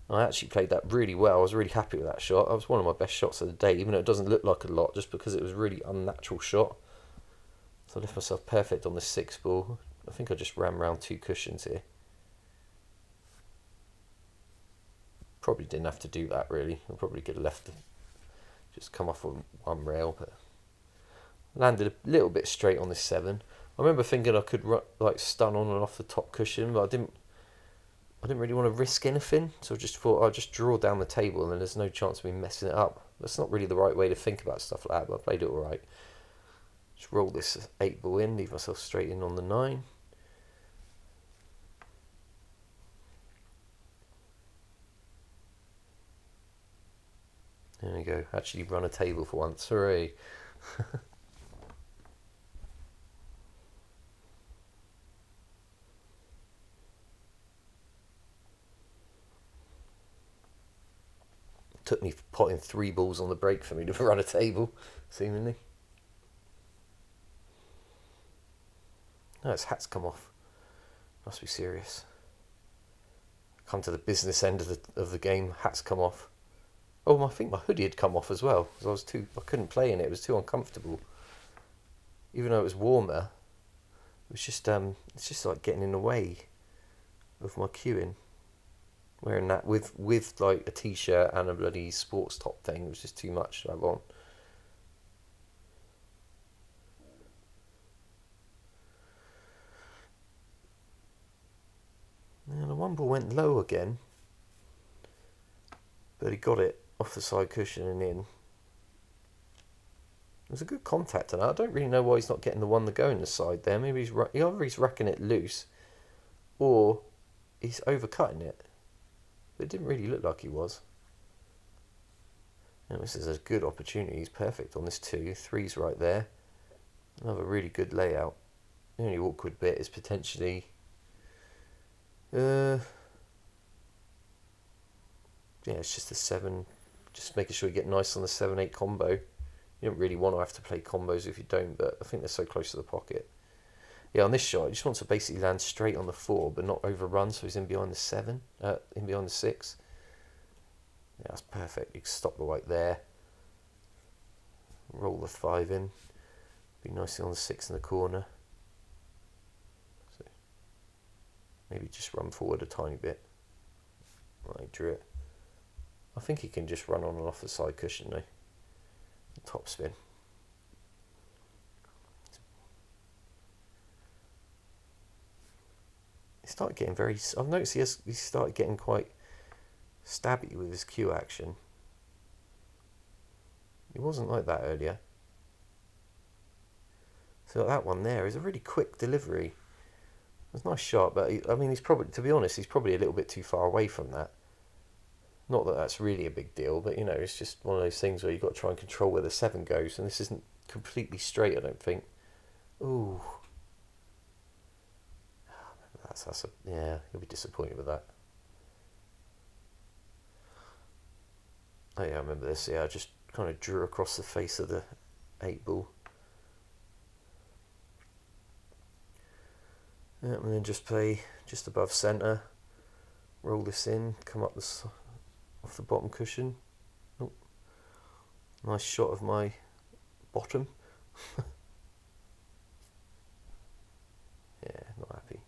I actually played that really well. I was really happy with that shot. That was one of my best shots of the day, even though it doesn't look like a lot, just because it was a really unnatural shot. So I left myself perfect on the 6 ball. I think I just ran around 2 cushions here. Probably didn't have to do that really. I probably could have left just come off on one rail, but landed a little bit straight on this 7. I remember thinking I could like stun on and off the top cushion, but I didn't really want to risk anything, so I just thought I'll just draw down the table and then there's no chance of me messing it up. That's not really the right way to think about stuff like that, but I played it alright. Just roll this 8 ball in, leave myself straight in on the 9. There we go, actually run a table for once, hooray. Took me potting 3 balls on the break for me to run a table, seemingly. No, its hat's come off. Must be serious. Come to the business end of the game. Hat's come off. Oh, I think my hoodie had come off as well because I couldn't play in it. It was too uncomfortable. Even though it was warmer, it was just it's just like getting in the way of my queuing. Wearing that with like a t-shirt and a bloody sports top thing was just too much to have on. And the 1 ball went low again, but he got it off the side cushion and in. It was a good contact on that. I don't really know why he's not getting the one to go in the side there. Maybe either he's racking it loose or he's overcutting it. But it didn't really look like he was. And this is a good opportunity. He's perfect on this 2. 3's right there. Another really good layout. The only awkward bit is potentially... yeah, it's just a 7. Just making sure you get nice on the 7-8 combo. You don't really want to have to play combos if you don't, but I think they're so close to the pocket. Yeah, on this shot, he just wants to basically land straight on the 4, but not overrun, so he's in behind the 7, in behind the 6. Yeah, that's perfect. You can stop the white there. Roll the 5 in. Be nicely on the 6 in the corner. So maybe just run forward a tiny bit. I drew it. I think he can just run on and off the side cushion though. Top spin. He started getting very... I've noticed he started getting quite stabby with his cue action. He wasn't like that earlier. So that one there is a really quick delivery. It's a nice shot, but I mean, he's probably, to be honest, he's probably a little bit too far away from that. Not that that's really a big deal, but you know, it's just one of those things where you've got to try and control where the 7 goes, and this isn't completely straight, I don't think. Ooh. Yeah, you'll be disappointed with that. Oh yeah, I remember this. Yeah, I just kind of drew across the face of the 8 ball. Yeah, and then just play just above centre. Roll this in, come up off the bottom cushion. Oh, nice shot of my bottom. Yeah, not happy.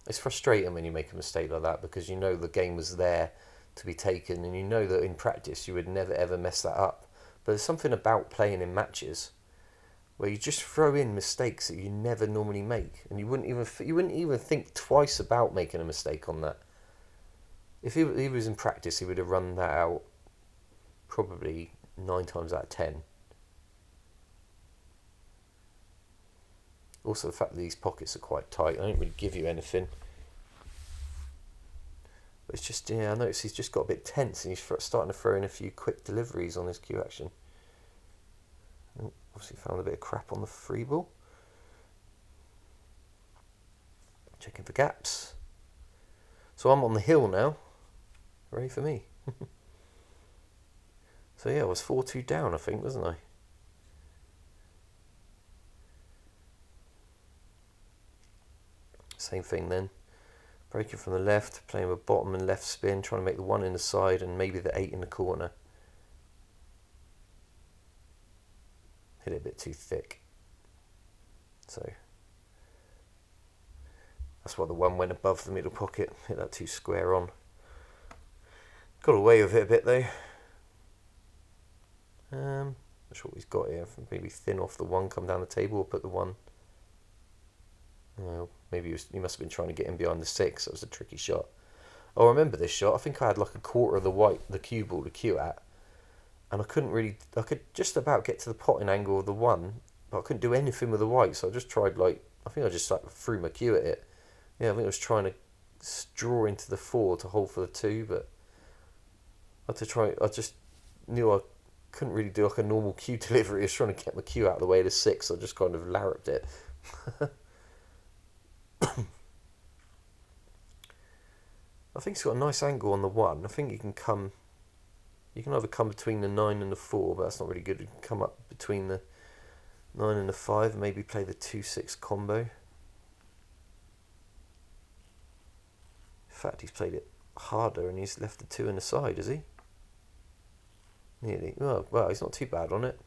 It's frustrating when you make a mistake like that because you know the game was there to be taken and you know that in practice you would never ever mess that up. But there's something about playing in matches where you just throw in mistakes that you never normally make, and you wouldn't even think twice about making a mistake on that. If he was in practice, he would have run that out probably 9 times out of 10. Also, the fact that these pockets are quite tight, I don't really give you anything. But it's just, yeah, I notice he's just got a bit tense and he's starting to throw in a few quick deliveries on his cue action. Oh, obviously found a bit of crap on the free ball. Checking for gaps. So I'm on the hill now. Ready for me. So yeah, I was 4-2 down, I think, wasn't I? Same thing then. Breaking from the left, playing with bottom and left spin, trying to make the 1 in the side and maybe the 8 in the corner. Hit it a bit too thick. So that's why the 1 went above the middle pocket. Hit that too square on. Got away with it a bit though. Not sure what he's got here. Maybe thin off the 1, come down the table, or put the 1. Well, maybe he must have been trying to get in behind the 6. That was a tricky shot. Oh, I remember this shot. I think I had like a quarter of the cue ball to cue at, and I could just about get to the potting angle of the 1, but I couldn't do anything with the white. So I just tried I think I just threw my cue at it. Yeah, I think I was trying to draw into the 4 to hold for the 2, but I just knew I couldn't really do like a normal cue delivery. I was trying to get my cue out of the way of the 6. So I just kind of larruped it. I think it's got a nice angle on the 1. I think you can either come between the 9 and the 4, but that's not really good. You can come up between the 9 and the 5 and maybe play the 2-6 combo. In fact, he's played it harder and he's left the 2 in the side, has he? Nearly. Oh, well, he's not too bad on it.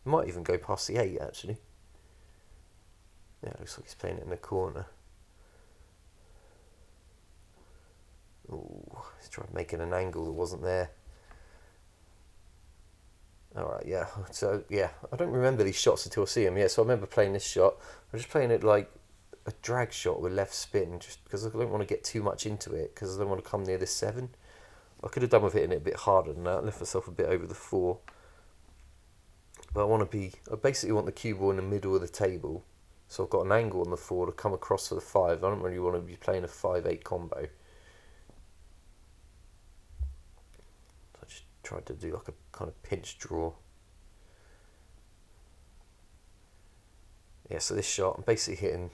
He might even go past the 8, actually. Yeah, it looks like he's playing it in the corner. Ooh, he's trying making an angle that wasn't there. Alright, yeah. So, yeah, I don't remember these shots until I see them. Yeah, so I remember playing this shot. I'm just playing it like a drag shot with left spin, just because I don't want to get too much into it, because I don't want to come near this 7. I could have done with hitting it a bit harder than that, left myself a bit over the 4. But I basically want the cue ball in the middle of the table. So I've got an angle on the 4 to come across to the 5. I don't really want to be playing a 5-8 combo. So I just tried to do like a kind of pinch draw. Yeah, so this shot, I'm basically hitting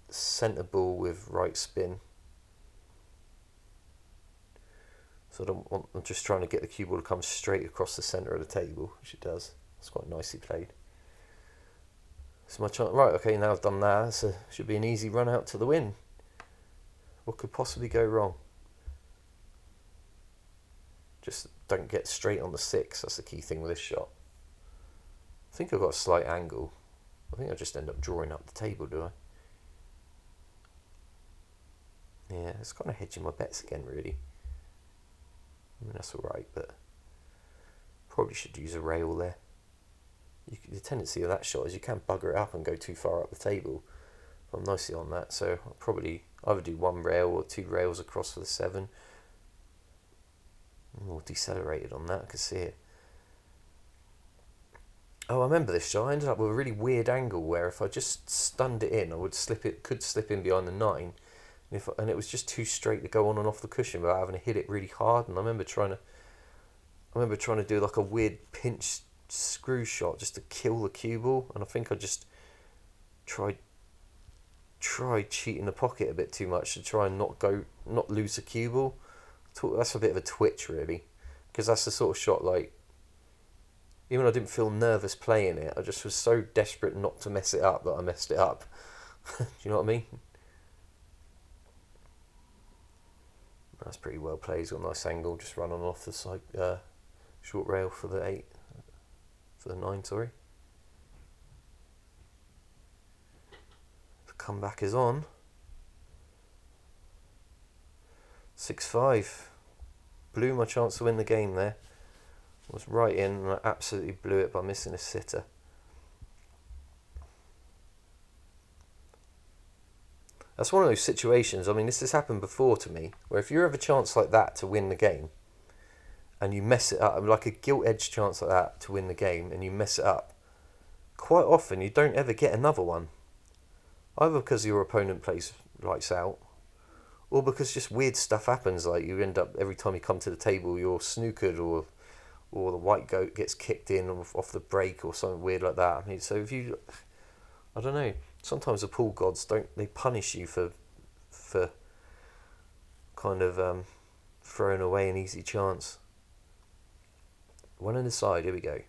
centre ball with right spin. So I'm just trying to get the cue ball to come straight across the centre of the table, which it does. It's quite nicely played. It's my chance. Right, okay, now I've done that. So should be an easy run out to the win. What could possibly go wrong? Just don't get straight on the 6. That's the key thing with this shot. I think I've got a slight angle. I think I just end up drawing up the table, do I? Yeah, it's kind of hedging my bets again, really. I mean, that's alright, but probably should use a rail there. The tendency of that shot is you can bugger it up and go too far up the table. I'm nicely on that, so I'll probably either do 1 rail or 2 rails across for the 7. More decelerated on that, I could see it. Oh, I remember this shot. I ended up with a really weird angle where if I just stunned it in, I would could slip in behind the 9, and it was just too straight to go on and off the cushion without having to hit it really hard. And I remember trying to do like a weird pinch screw shot just to kill the cue ball, and I think I just tried cheating the pocket a bit too much to try and not lose the cue ball. That's a bit of a twitch, really, because that's the sort of shot, like, even though I didn't feel nervous playing it, I just was so desperate not to mess it up that I messed it up. Do you know what I mean? That's pretty well played. He's got a nice angle, just run on off the side, short rail for the 8, for the 9, sorry. The comeback is on. 6-5. Blew my chance to win the game there. Was right in, and I absolutely blew it by missing a sitter. That's one of those situations, I mean, this has happened before to me, where if you have a chance like that to win the game, and you mess it up, like a gilt-edged chance like that to win the game, and you mess it up, quite often you don't ever get another one. Either because your opponent plays lights out, or because just weird stuff happens, like you end up, every time you come to the table, you're snookered, or the white goat gets kicked in off the break, or something weird like that. I mean, so if you, I don't know, sometimes the pool gods they punish you for kind of throwing away an easy chance. 1 in the side, here we go.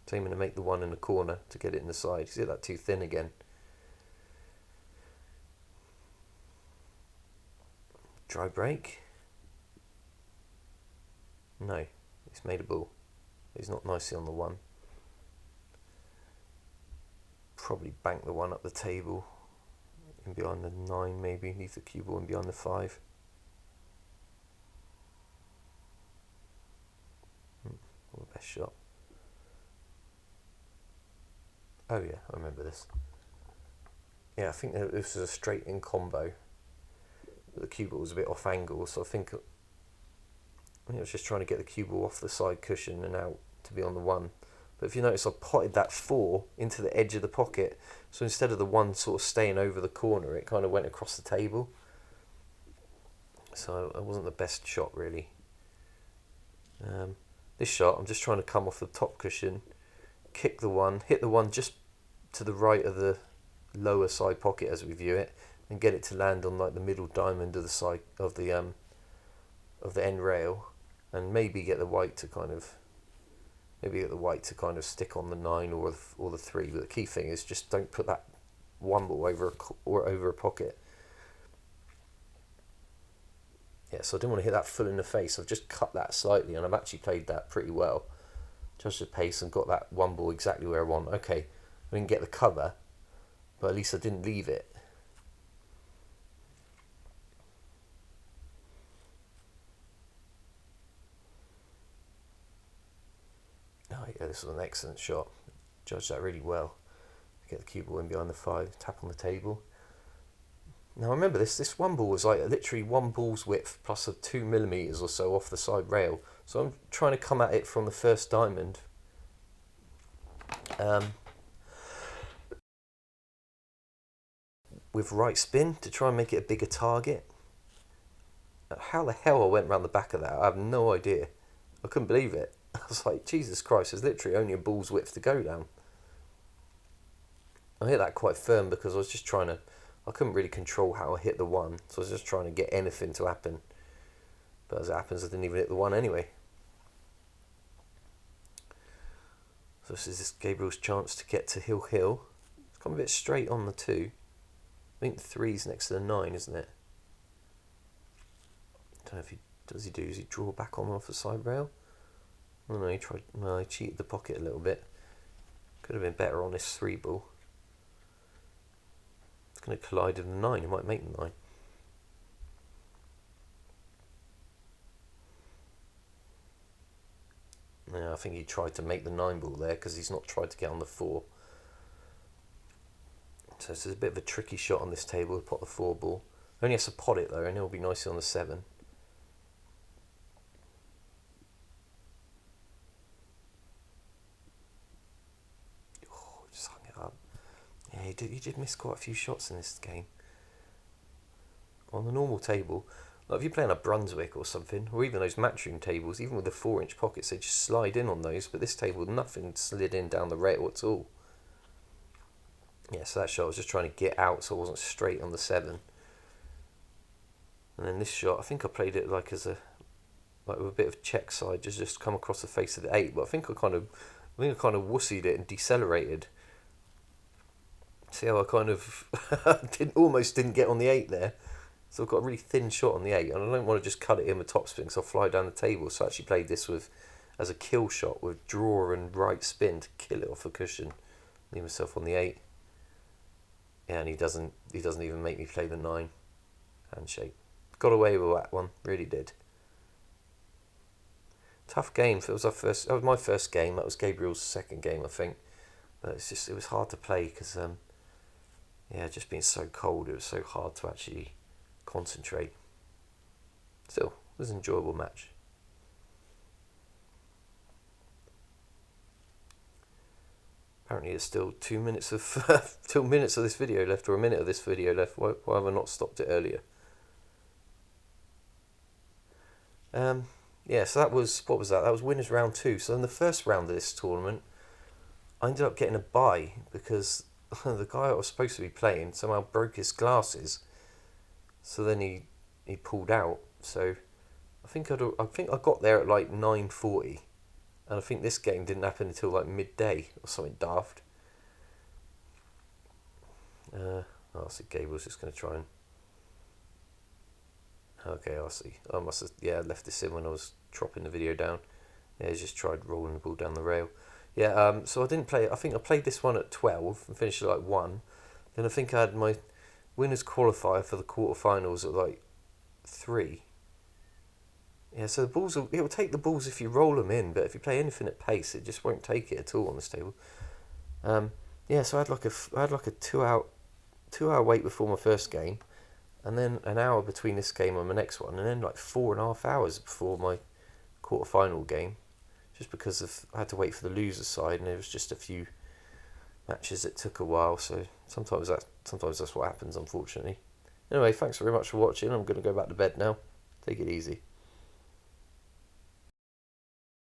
So I'm going to make the 1 in the corner to get it in the side. See that too thin again. Dry break. No, it's made a ball. He's not nicely on the 1. Probably bank the 1 up the table. In behind the 9 maybe. Leave the cue ball in behind the 5. What a best shot. Oh yeah, I remember this. Yeah, I think this was a straight in combo. The cue ball was a bit off angle, so I think I was just trying to get the cue ball off the side cushion and out to be on the 1. But if you notice, I potted that 4 into the edge of the pocket, so instead of the 1 sort of staying over the corner, it kind of went across the table. So it wasn't the best shot, really. This shot, I'm just trying to come off the top cushion, kick the 1, hit the 1 just to the right of the lower side pocket as we view it, and get it to land on like the middle diamond of the side of the end rail, and maybe get the white to kind of stick on the 9 or the 3. But the key thing is just don't put that 1 ball over a pocket. Yeah, so I didn't want to hit that full in the face. I've just cut that slightly, and I've actually played that pretty well. Judged the pace and got that 1 ball exactly where I want. Okay, I didn't get the cover, but at least I didn't leave it. Oh yeah, this was an excellent shot. Judged that really well. Get the cue ball in behind the 5, tap on the table. Now remember, this 1 ball was like literally 1 ball's width plus a 2 millimeters or so off the side rail. So I'm trying to come at it from the first diamond. With right spin to try and make it a bigger target. How the hell I went around the back of that, I have no idea. I couldn't believe it. I was like, Jesus Christ, there's literally only a ball's width to go down. I hit that quite firm because I was just trying to, I couldn't really control how I hit the 1, so I was just trying to get anything to happen. But as it happens, I didn't even hit the 1 anyway. So this is Gabriel's chance to get to Hill. It's come a bit straight on the 2. I think the 3's next to the 9, isn't it? I don't know if he does. Does he draw back on off the side rail? Oh no, he tried. No, he cheated the pocket a little bit. Could have been better on this 3 ball. It's going to collide with the 9. He might make the 9. Yeah, I think he tried to make the 9 ball there because he's not tried to get on the 4. So this is a bit of a tricky shot on this table to pot the 4 ball. Only has to pot it though, and it'll be nicely on the 7. Oh, just hung it up. Yeah, he did miss quite a few shots in this game. On the normal table, like if you're playing a Brunswick or something, or even those matchroom tables, even with the 4-inch pockets, they just slide in on those. But this table, nothing slid in down the rail at all. Yeah, so that shot I was just trying to get out so I wasn't straight on the 7. And then this shot, I think I played it like with a bit of check side, just come across the face of the 8. But I think I kind of wussied it and decelerated. See how I kind of almost didn't get on the 8 there. So I've got a really thin shot on the 8, and I don't want to just cut it in with topspin because I'll fly down the table. So I actually played this as a kill shot with draw and right spin to kill it off the cushion. Leave myself on the 8. Yeah, and he doesn't even make me play the 9. Handshake. Got away with that one, really did. Tough game. That was my first game. That was Gabriel's second game, I think. But it was hard to play because just being so cold, it was so hard to actually concentrate. Still, it was an enjoyable match. Apparently there's still 2 minutes of 2 minutes of this video left, or a minute of this video left. Why have I not stopped it earlier? So that was, what was that? That was winners round 2. So in the first round of this tournament, I ended up getting a bye because the guy I was supposed to be playing somehow broke his glasses. So then he pulled out. So I think I got there at like 9:40, and I think this game didn't happen until like midday or something daft. I see Gabriel's just going to try and. Okay, I see. I must have left this in when I was chopping the video down. Yeah, he's just tried rolling the ball down the rail. Yeah, so I didn't play it. I think I played this one at 12 and finished at like 1. Then I think I had my winners qualifier for the quarterfinals at like 3. Yeah, so the balls it will take the balls if you roll them in, but if you play anything at pace, it just won't take it at all on this table. So I had like a 2-hour wait before my first game, and then an hour between this game and my next one, and then like 4.5 hours before my quarterfinal game, just because I had to wait for the loser side, and there was just a few matches that took a while. So sometimes that's what happens, unfortunately. Anyway, thanks very much for watching. I'm going to go back to bed now. Take it easy.